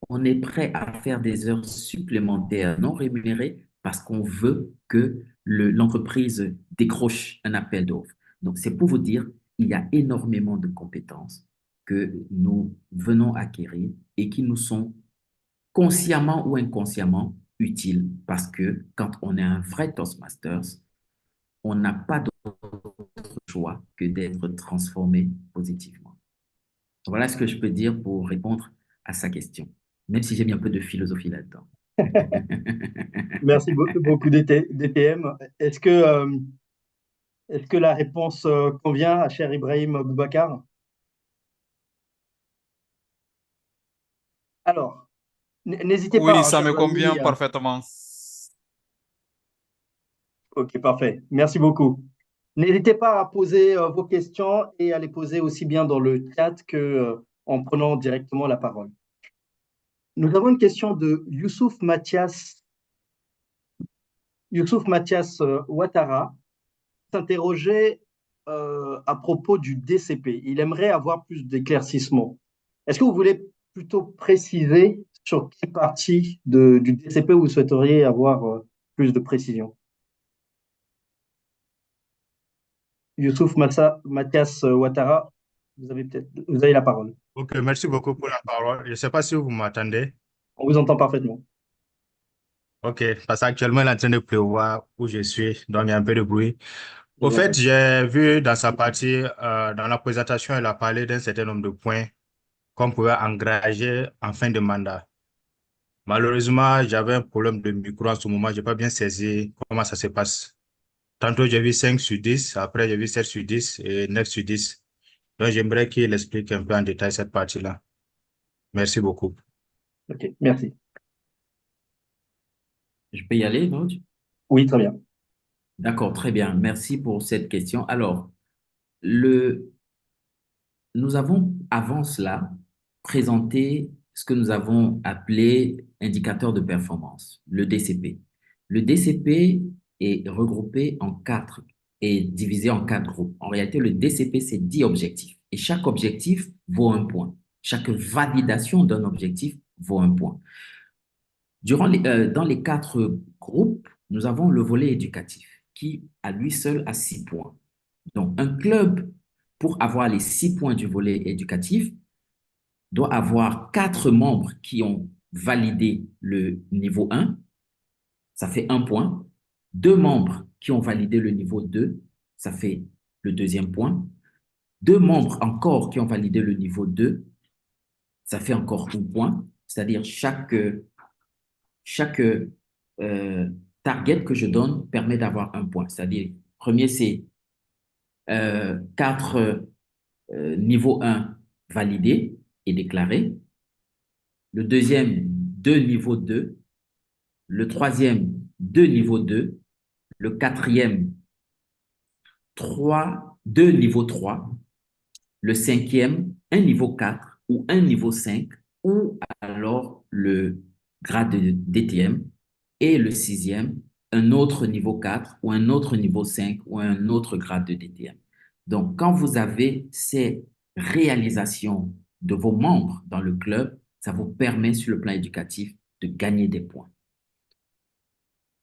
On est prêt à faire des heures supplémentaires non rémunérées parce qu'on veut que l'entreprise décroche un appel d'offres. Donc, c'est pour vous dire, il y a énormément de compétences que nous venons acquérir et qui nous sont consciemment ou inconsciemment utiles parce que quand on est un vrai Toastmasters, on n'a pas d'autre choix que d'être transformé positivement. Voilà ce que je peux dire pour répondre à sa question, même si j'ai mis un peu de philosophie là-dedans. Merci beaucoup, DTM. Est-ce que la réponse convient à cher Ibrahim Boubacar? Alors, n'hésitez pas, Oui, hein, ça me chers convient amis. parfaitement. Ok, parfait. Merci beaucoup. N'hésitez pas à poser vos questions et à les poser aussi bien dans le chat que en prenant directement la parole. Nous avons une question de Youssouf Mathias Ouattara s'interrogeait à propos du DCP. Il aimerait avoir plus d'éclaircissements. Est-ce que vous voulez plutôt préciser sur quelle partie du DCP vous souhaiteriez avoir plus de précision? Youssouf Mathias Ouattara, vous avez la parole. Ok, merci beaucoup pour la parole. Je ne sais pas si vous m'entendez. On vous entend parfaitement. Ok, parce qu'actuellement, il est en train de pleuvoir où je suis, donc il y a un peu de bruit. Au fait, j'ai vu dans sa partie, dans la présentation, elle a parlé d'un certain nombre de points qu'on pouvait engager en fin de mandat. Malheureusement, j'avais un problème de micro en ce moment, je n'ai pas bien saisi comment ça se passe. Tantôt, j'ai vu 5 sur 10, après, j'ai vu 7 sur 10 et 9 sur 10. Donc, j'aimerais qu'il explique un peu en détail cette partie-là. Merci beaucoup. Ok, merci. Je peux y aller, donc? Oui, très bien. D'accord, très bien. Merci pour cette question. Alors, nous avons, avant cela, présenté ce que nous avons appelé indicateur de performance, le DCP. Le DCP est regroupé en 4 et divisé en 4 groupes. En réalité, le DCP, c'est 10 objectifs et chaque objectif vaut un point. Chaque validation d'un objectif vaut un point. Dans les 4 groupes, nous avons le volet éducatif qui, à lui seul, a 6 points. Donc, un club, pour avoir les 6 points du volet éducatif, doit avoir 4 membres qui ont validé le niveau 1, ça fait 1 point. 2 membres qui ont validé le niveau 2, ça fait le deuxième point. 2 membres encore qui ont validé le niveau 2, ça fait encore 1 point. C'est-à-dire chaque target que je donne permet d'avoir 1 point. C'est-à-dire, premier, c'est 4 niveau 1 validés et déclarés. Le deuxième, 2 niveau 2. Le troisième, 2 niveau 2. Le quatrième, 2 niveau 3. Le cinquième, 1 niveau 4 ou 1 niveau 5 ou alors le grade de DTM. Et le sixième, un autre niveau 4 ou un autre niveau 5 ou un autre grade de DTM. Donc, quand vous avez ces réalisations de vos membres dans le club, ça vous permet sur le plan éducatif de gagner des points.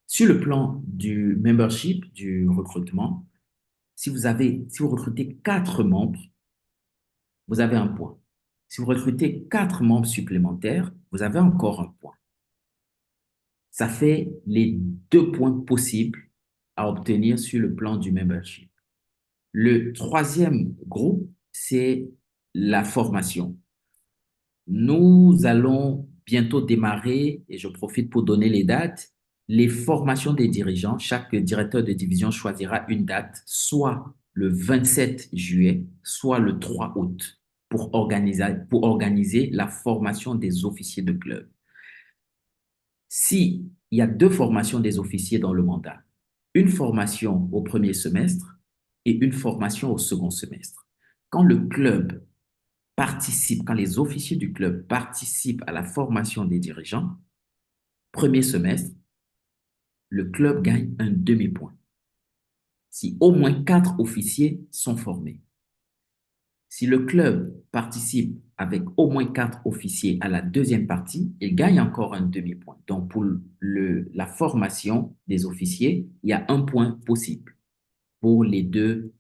Sur le plan du membership, du recrutement, si vous recrutez 4 membres, vous avez 1 point. Si vous recrutez 4 membres supplémentaires, vous avez encore 1 point. Ça fait les 2 points possibles à obtenir sur le plan du membership. Le troisième groupe, c'est la formation. Nous allons bientôt démarrer, et je profite pour donner les dates, les formations des dirigeants. Chaque directeur de division choisira une date, soit le 27 juillet, soit le 3 août, pour organiser la formation des officiers de club. S'il y a 2 formations des officiers dans le mandat, une formation au premier semestre et une formation au second semestre. Quand le club participe, quand les officiers du club participent à la formation des dirigeants, premier semestre, le club gagne un demi-point. Si au moins 4 officiers sont formés. Si le club participe avec au moins 4 officiers à la deuxième partie, il gagne encore un demi-point. Donc, pour la formation des officiers, il y a un point possible pour les deux,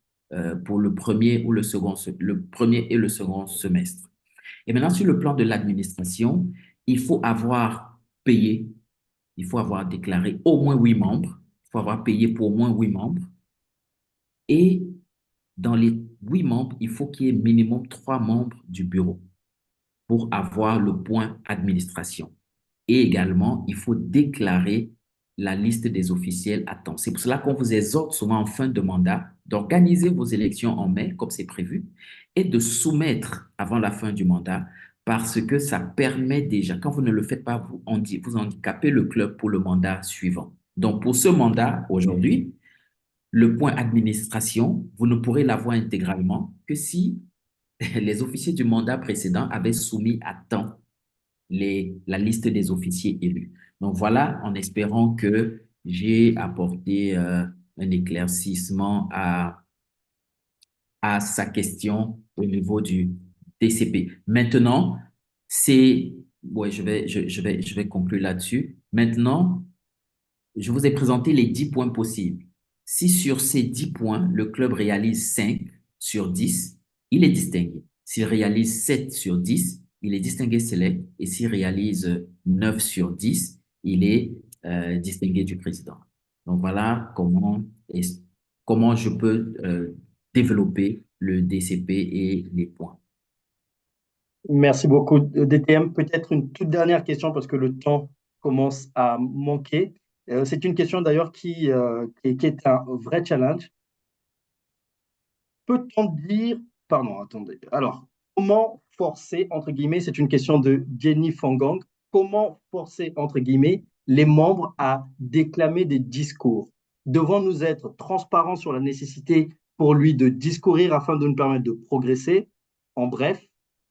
pour le premier ou le premier et le second semestre. Et maintenant, sur le plan de l'administration, il faut avoir payé, il faut avoir déclaré au moins 8 membres, il faut avoir payé pour au moins 8 membres. Et dans les 8 membres, il faut qu'il y ait minimum 3 membres du bureau pour avoir le point administration. Et également, il faut déclarer la liste des officiels à temps. C'est pour cela qu'on vous exhorte souvent en fin de mandat d'organiser vos élections en mai, comme c'est prévu, et de soumettre avant la fin du mandat, parce que ça permet déjà, quand vous ne le faites pas, vous handicapez le club pour le mandat suivant. Donc, pour ce mandat, aujourd'hui, le point administration, vous ne pourrez l'avoir intégralement que si les officiers du mandat précédent avaient soumis à temps la liste des officiers élus. Donc voilà, en espérant que j'ai apporté un éclaircissement à sa question au niveau du DCP. Maintenant, je vais conclure là-dessus. Maintenant, je vous ai présenté les 10 points possibles. Si sur ces 10 points, le club réalise 5 sur 10, il est distingué. S'il réalise 7 sur 10, il est distingué select. Et s'il réalise 9 sur 10, il est distingué du président. Donc voilà comment je peux développer le DCP et les points. Merci beaucoup, DTM. Peut-être une toute dernière question parce que le temps commence à manquer. C'est une question d'ailleurs qui est un vrai challenge. Peut-on dire, pardon, attendez. Alors, comment forcer, entre guillemets, c'est une question de Jenny Fangang, comment forcer, entre guillemets, les membres à déclamer des discours? Devons-nous être transparents sur la nécessité pour lui de discourir afin de nous permettre de progresser? En bref,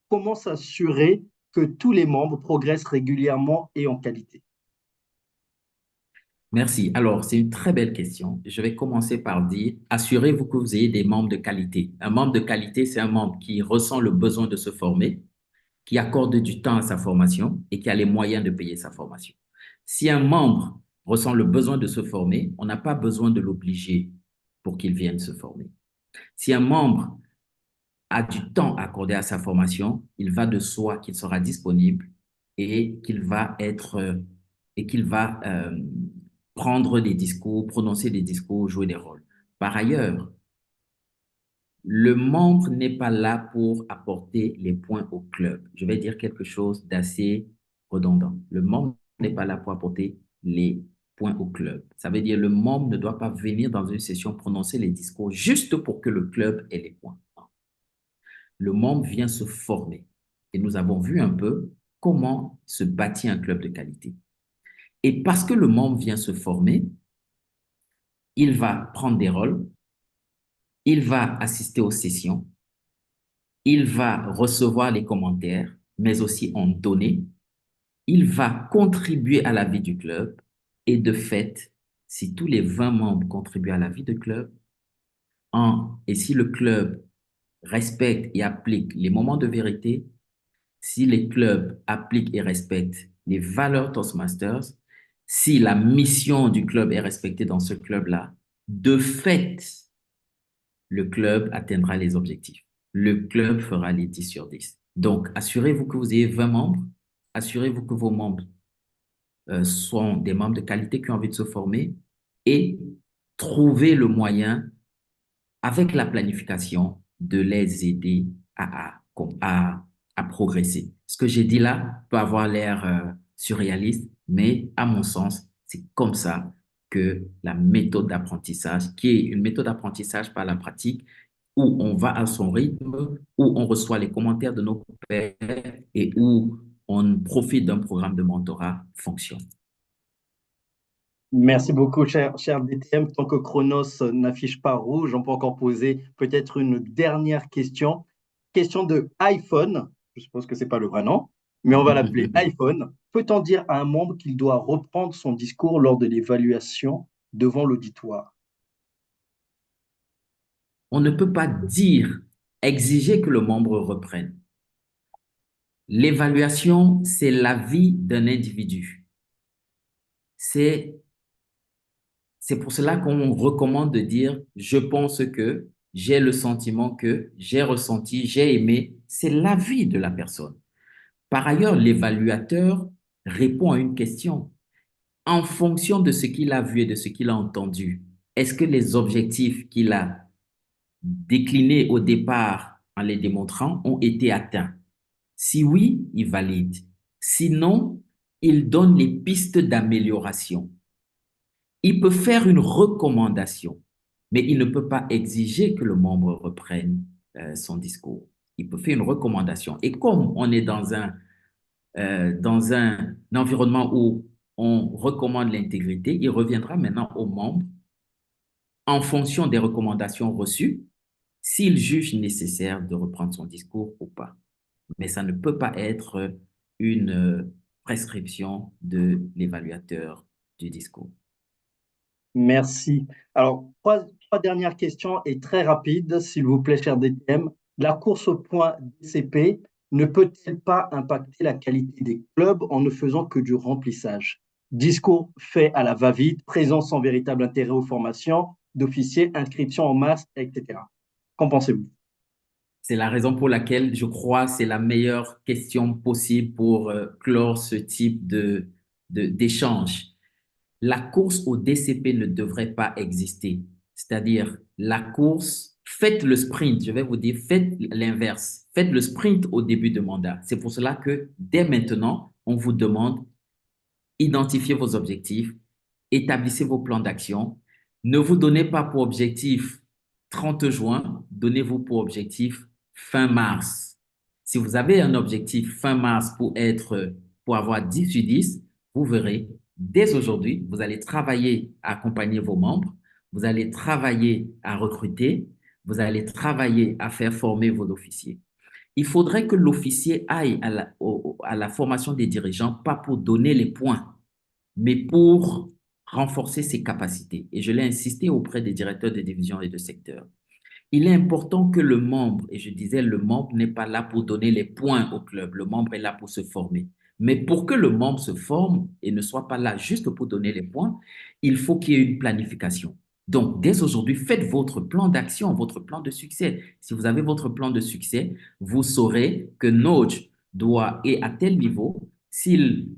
comment s'assurer que tous les membres progressent régulièrement et en qualité? Merci. Alors, c'est une très belle question. Je vais commencer par dire, assurez-vous que vous ayez des membres de qualité. Un membre de qualité, c'est un membre qui ressent le besoin de se former, qui accorde du temps à sa formation et qui a les moyens de payer sa formation. Si un membre ressent le besoin de se former, on n'a pas besoin de l'obliger pour qu'il vienne se former. Si un membre a du temps accordé à sa formation, il va de soi qu'il sera disponible et qu'il va prendre des discours, prononcer des discours, jouer des rôles. Par ailleurs, le membre n'est pas là pour apporter les points au club. Je vais dire quelque chose d'assez redondant. Le membre n'est pas là pour apporter les points au club. Ça veut dire le membre ne doit pas venir dans une session prononcer les discours juste pour que le club ait les points. Le membre vient se former. Et nous avons vu un peu comment se bâtit un club de qualité. Et parce que le membre vient se former, il va prendre des rôles, il va assister aux sessions, il va recevoir les commentaires, mais aussi en donner, il va contribuer à la vie du club et de fait, si tous les 20 membres contribuent à la vie du club, et si le club respecte et applique les moments de vérité, si les clubs appliquent et respectent les valeurs Toastmasters, si la mission du club est respectée dans ce club-là, de fait, le club atteindra les objectifs. Le club fera les 10 sur 10. Donc, assurez-vous que vous ayez 20 membres. Assurez-vous que vos membres sont des membres de qualité qui ont envie de se former et trouvez le moyen, avec la planification, de les aider à à progresser. Ce que j'ai dit là peut avoir l'air surréaliste, mais à mon sens, c'est comme ça que la méthode d'apprentissage, qui est une méthode d'apprentissage par la pratique, où on va à son rythme, où on reçoit les commentaires de nos pairs et où on profite d'un programme de mentorat, fonctionne. Merci beaucoup, cher DTM. Tant que Chronos n'affiche pas rouge, on peut encore poser peut-être une dernière question. Question de iPhone. Je suppose que ce n'est pas le vrai nom, mais on va l'appeler iPhone. Peut-on dire à un membre qu'il doit reprendre son discours lors de l'évaluation devant l'auditoire? On ne peut pas dire, exiger que le membre reprenne. L'évaluation, c'est la vie d'un individu. C'est pour cela qu'on recommande de dire « je pense que », « j'ai le sentiment que », « j'ai ressenti », « j'ai aimé ». C'est l'avis de la personne. Par ailleurs, l'évaluateur répond à une question. En fonction de ce qu'il a vu et de ce qu'il a entendu, est-ce que les objectifs qu'il a déclinés au départ en les démontrant ont été atteints? Si oui, il valide. Sinon, il donne les pistes d'amélioration. Il peut faire une recommandation, mais il ne peut pas exiger que le membre reprenne son discours. Il peut faire une recommandation. Et comme on est dans un environnement où on recommande l'intégrité, il reviendra maintenant aux membres, en fonction des recommandations reçues, s'il juge nécessaire de reprendre son discours ou pas. Mais ça ne peut pas être une prescription de l'évaluateur du discours. Merci. Alors, trois dernières questions et très rapides, s'il vous plaît, cher DTM. La course au point DCP ne peut-elle pas impacter la qualité des clubs en ne faisant que du remplissage? Discours fait à la va-vite, présence sans véritable intérêt aux formations d'officiers, inscription en masse, etc. Qu'en pensez-vous? C'est la raison pour laquelle je crois que c'est la meilleure question possible pour clore ce type d'échange. La course au DCP ne devrait pas exister. C'est-à-dire, la course, faites le sprint, je vais vous dire, faites l'inverse. Faites le sprint au début de mandat. C'est pour cela que dès maintenant, on vous demande, identifiez vos objectifs, établissez vos plans d'action. Ne vous donnez pas pour objectif 30 juin, donnez-vous pour objectif fin mars. Si vous avez un objectif fin mars pour avoir 10 sur 10, vous verrez, dès aujourd'hui, vous allez travailler à accompagner vos membres, vous allez travailler à recruter, vous allez travailler à faire former vos officiers. Il faudrait que l'officier aille à la formation des dirigeants, pas pour donner les points, mais pour renforcer ses capacités. Et je l'ai insisté auprès des directeurs de division et de secteur. Il est important que le membre, et je disais, le membre n'est pas là pour donner les points au club, le membre est là pour se former. Mais pour que le membre se forme et ne soit pas là juste pour donner les points, il faut qu'il y ait une planification. Donc, dès aujourd'hui, faites votre plan d'action, votre plan de succès. Si vous avez votre plan de succès, vous saurez que Nodge est à tel niveau. S'il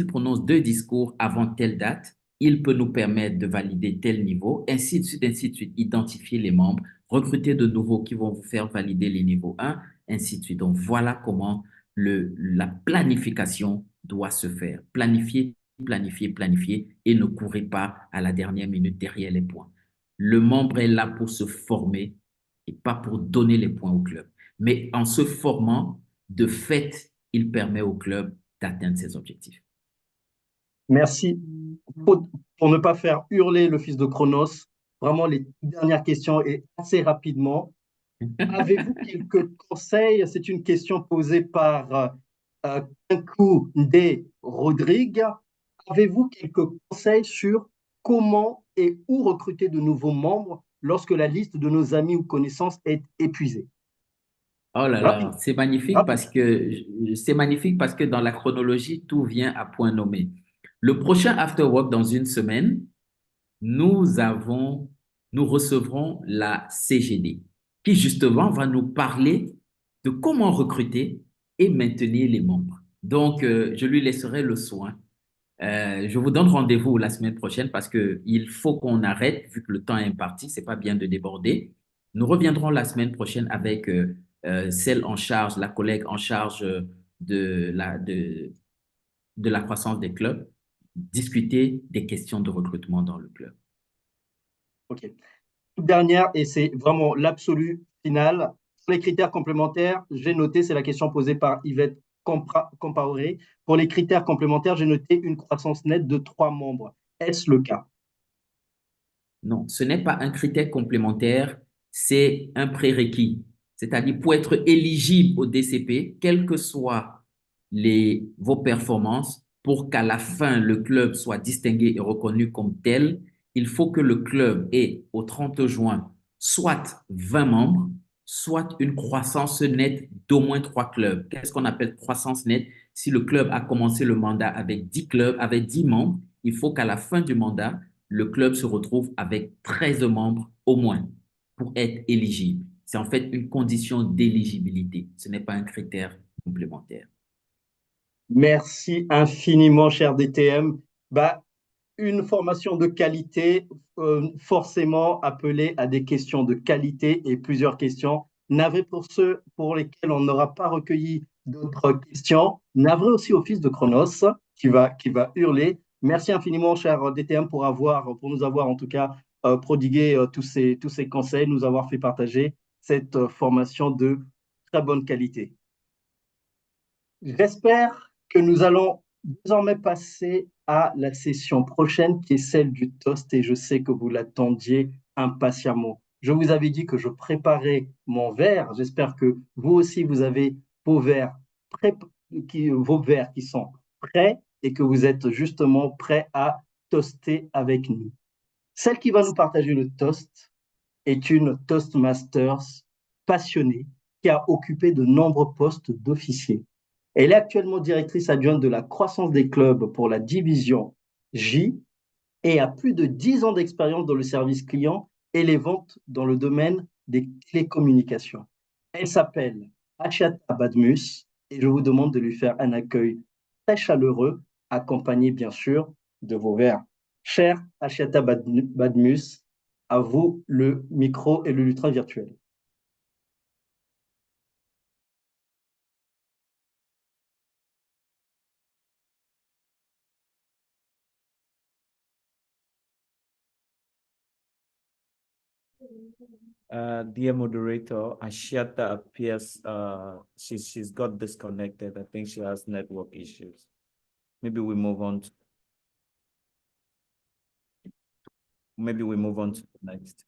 prononce 2 discours avant telle date, il peut nous permettre de valider tel niveau, ainsi de suite, identifier les membres, recruter de nouveaux qui vont vous faire valider les niveaux 1, ainsi de suite. Donc, voilà comment la planification doit se faire. Planifier, planifier, planifier et ne courez pas à la dernière minute derrière les points. Le membre est là pour se former et pas pour donner les points au club. Mais en se formant, de fait, il permet au club d'atteindre ses objectifs. Merci. Pour ne pas faire hurler le fils de Chronos, vraiment les dernières questions et assez rapidement. Avez-vous quelques conseils? C'est une question posée par Kankou Nde Rodrigue. Avez-vous quelques conseils sur comment et où recruter de nouveaux membres lorsque la liste de nos amis ou connaissances est épuisée? Oh là là, c'est magnifique parce que dans la chronologie, tout vient à point nommé. Le prochain After Work dans une semaine, nous recevrons la CGD qui justement va nous parler de comment recruter et maintenir les membres. Donc, je lui laisserai le soin. Je vous donne rendez-vous la semaine prochaine parce qu'il faut qu'on arrête vu que le temps est imparti, c'est pas bien de déborder. Nous reviendrons la semaine prochaine avec celle en charge, la collègue en charge de la croissance des clubs, discuter des questions de recrutement dans le club. OK. Toute dernière, et c'est vraiment l'absolu final. Pour les critères complémentaires, j'ai noté, c'est la question posée par Yvette Compaoré. Pour les critères complémentaires, j'ai noté une croissance nette de 3 membres. Est-ce le cas? Non, ce n'est pas un critère complémentaire, c'est un prérequis. C'est-à-dire, pour être éligible au DCP, quelles que soient vos performances, pour qu'à la fin, le club soit distingué et reconnu comme tel, il faut que le club ait, au 30 juin, soit 20 membres, soit une croissance nette d'au moins 3 clubs. Qu'est-ce qu'on appelle croissance nette? Si le club a commencé le mandat avec 10 clubs, avec 10 membres, il faut qu'à la fin du mandat, le club se retrouve avec 13 membres au moins pour être éligible. C'est en fait une condition d'éligibilité. Ce n'est pas un critère complémentaire. Merci infiniment, cher DTM. Une formation de qualité, forcément appelée à des questions de qualité et plusieurs questions. Navré pour ceux pour lesquels on n'aura pas recueilli d'autres questions. Navré aussi au fils de Chronos qui va hurler. Merci infiniment, cher DTM, pour nous avoir en tout cas prodigué tous ces conseils, nous avoir fait partager cette formation de très bonne qualité. J'espère que nous allons désormais passer à la session prochaine qui est celle du toast et je sais que vous l'attendiez impatiemment. Je vous avais dit que je préparais mon verre. J'espère que vous aussi, vous avez vos verres qui sont prêts et que vous êtes justement prêts à toaster avec nous. Celle qui va nous partager le toast est une Toastmasters passionnée qui a occupé de nombreux postes d'officier. Elle est actuellement directrice adjointe de la croissance des clubs pour la division J et a plus de 10 ans d'expérience dans le service client et les ventes dans le domaine des télécommunications. Elle s'appelle Achiata Badmus et je vous demande de lui faire un accueil très chaleureux, accompagné bien sûr de vos verres. Cher Achiata Badmus, à vous le micro et le lutrin virtuel. Dear moderator, Ashiata appears she's got disconnected. I think she has network issues. Maybe we move on to the next.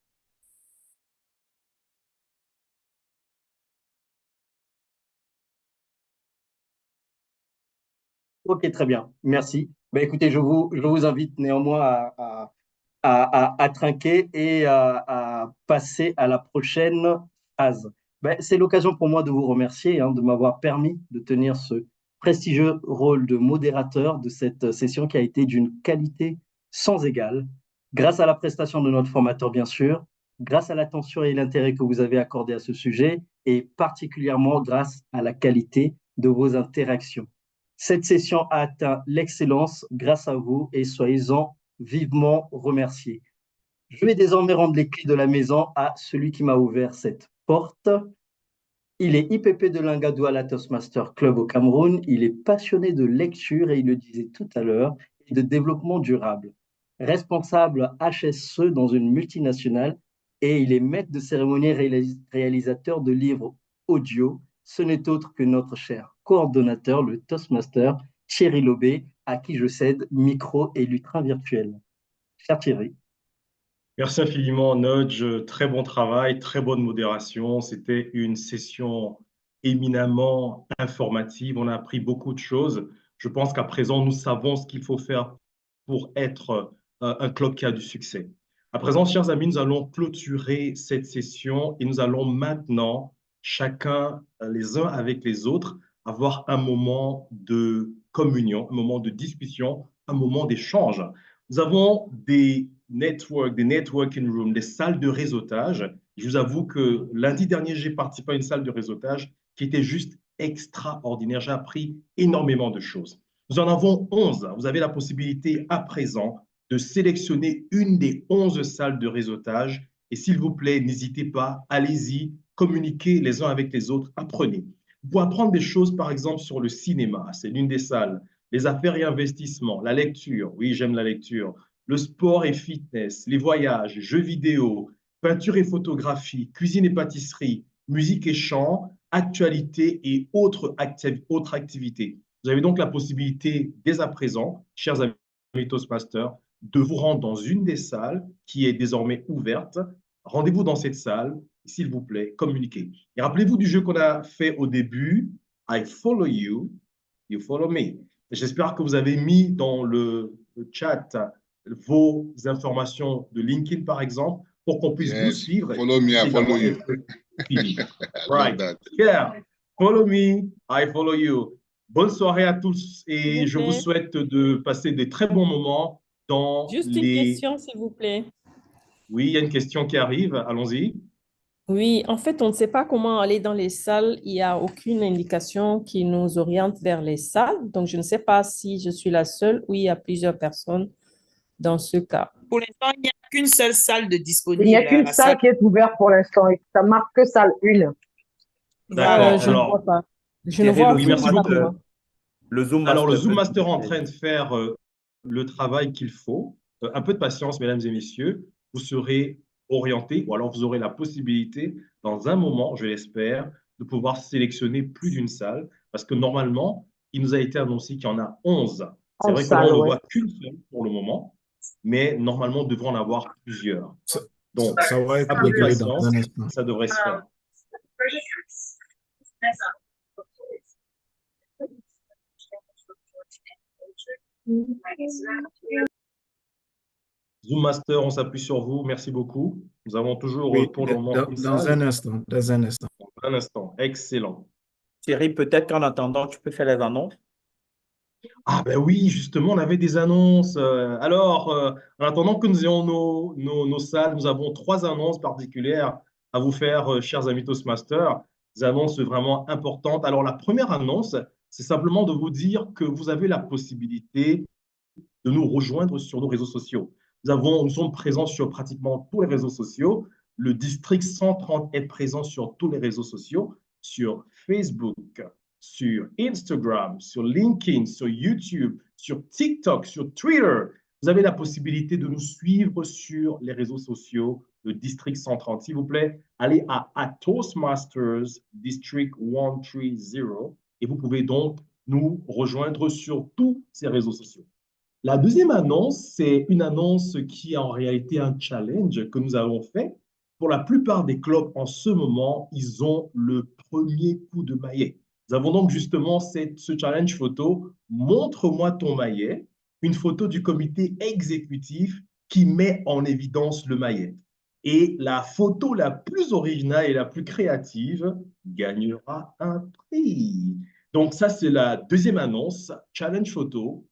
Ok, très bien, merci. Écoutez, je vous invite néanmoins à trinquer et à passer à la prochaine phase. C'est l'occasion pour moi de vous remercier de m'avoir permis de tenir ce prestigieux rôle de modérateur de cette session qui a été d'une qualité sans égale, grâce à la prestation de notre formateur bien sûr, grâce à l'attention et l'intérêt que vous avez accordé à ce sujet et particulièrement grâce à la qualité de vos interactions. Cette session a atteint l'excellence grâce à vous et soyez-en vivement remerciés. Je vais désormais rendre les clés de la maison à celui qui m'a ouvert cette porte. Il est IPP de Lingadou à la Toastmaster Club au Cameroun. Il est passionné de lecture et il le disait tout à l'heure, et de développement durable. Responsable HSE dans une multinationale et il est maître de cérémonie et réalisateur de livres audio. Ce n'est autre que notre cher coordonnateur, le Toastmaster Thierry Lobé, à qui je cède micro et lutrin virtuel. Cher Thierry. Merci infiniment, Nodge. Très bon travail, très bonne modération. C'était une session éminemment informative. On a appris beaucoup de choses. Je pense qu'à présent, nous savons ce qu'il faut faire pour être un club qui a du succès. À présent, chers amis, nous allons clôturer cette session et nous allons maintenant, chacun, les uns avec les autres, avoir un moment de communion, un moment de discussion, un moment d'échange. Nous avons des networking rooms, des salles de réseautage. Je vous avoue que lundi dernier, j'ai participé à une salle de réseautage qui était juste extraordinaire. J'ai appris énormément de choses. Nous en avons 11. Vous avez la possibilité à présent de sélectionner une des 11 salles de réseautage. Et s'il vous plaît, n'hésitez pas, allez-y, communiquez les uns avec les autres, apprenez. Vous pouvez apprendre des choses, par exemple, sur le cinéma, c'est l'une des salles, les affaires et investissements, la lecture, oui, j'aime la lecture, le sport et fitness, les voyages, jeux vidéo, peinture et photographie, cuisine et pâtisserie, musique et chant, actualité et autres activités. Vous avez donc la possibilité, dès à présent, chers amis Toastmasters, de vous rendre dans une des salles qui est désormais ouverte. Rendez-vous dans cette salle, s'il vous plaît, communiquez. Et rappelez-vous du jeu qu'on a fait au début, I follow you, you follow me. J'espère que vous avez mis dans le chat vos informations de LinkedIn, par exemple, pour qu'on puisse vous suivre. Follow me, I follow you. Right. Yeah. Follow me, I follow you. Bonne soirée à tous et je vous souhaite de passer des très bons moments dans Juste une question, s'il vous plaît. Oui, il y a une question qui arrive. Allons-y. Oui, en fait, on ne sait pas comment aller dans les salles. Il n'y a aucune indication qui nous oriente vers les salles. Donc, je ne sais pas si je suis la seule ou il y a plusieurs personnes dans ce cas. Pour l'instant, il n'y a qu'une seule salle de disponible. Il n'y a qu'une salle qui est ouverte pour l'instant et ça marque que salle 1. D'accord. Je ne vois pas. Je ne vois aucune merci beaucoup. Le Zoom Master. Alors, le Zoom Master est en train de faire le travail qu'il faut. Un peu de patience, mesdames et messieurs. Vous serez orientés ou alors vous aurez la possibilité, dans un moment, je l'espère, de pouvoir sélectionner plus d'une salle parce que normalement, il nous a été annoncé qu'il y en a 11. C'est vrai que l'on ne voit qu'une seule pour le moment, mais normalement, nous devons en avoir plusieurs. Donc, ça va être un peu de réglé dans patience, un instant. ça devrait se faire. Zoom Master, on s'appuie sur vous. Merci beaucoup. Nous avons toujours Oui, pour le moment une dans salle. un instant, dans un instant. Un instant. Excellent. Thierry, peut-être qu'en attendant, tu peux faire les annonces. Ah ben oui, justement, on avait des annonces. Alors, en attendant que nous ayons nos salles, nous avons 3 annonces particulières à vous faire, chers amis Toastmasters. Des annonces vraiment importantes. Alors, la première annonce, c'est simplement de vous dire que vous avez la possibilité de nous rejoindre sur nos réseaux sociaux. Nous sommes présents sur pratiquement tous les réseaux sociaux. Le district 130 est présent sur tous les réseaux sociaux, sur Facebook, sur Instagram, sur LinkedIn, sur YouTube, sur TikTok, sur Twitter. Vous avez la possibilité de nous suivre sur les réseaux sociaux, le district 130. S'il vous plaît, allez à Toastmasters District 130 et vous pouvez donc nous rejoindre sur tous ces réseaux sociaux. La deuxième annonce, c'est une annonce qui est en réalité un challenge que nous avons fait. Pour la plupart des clubs, en ce moment, ils ont le premier coup de maillet. Nous avons donc justement ce challenge photo, montre-moi ton maillet, une photo du comité exécutif qui met en évidence le maillet. Et la photo la plus originale et la plus créative gagnera un prix. Donc ça, c'est la deuxième annonce, challenge photo.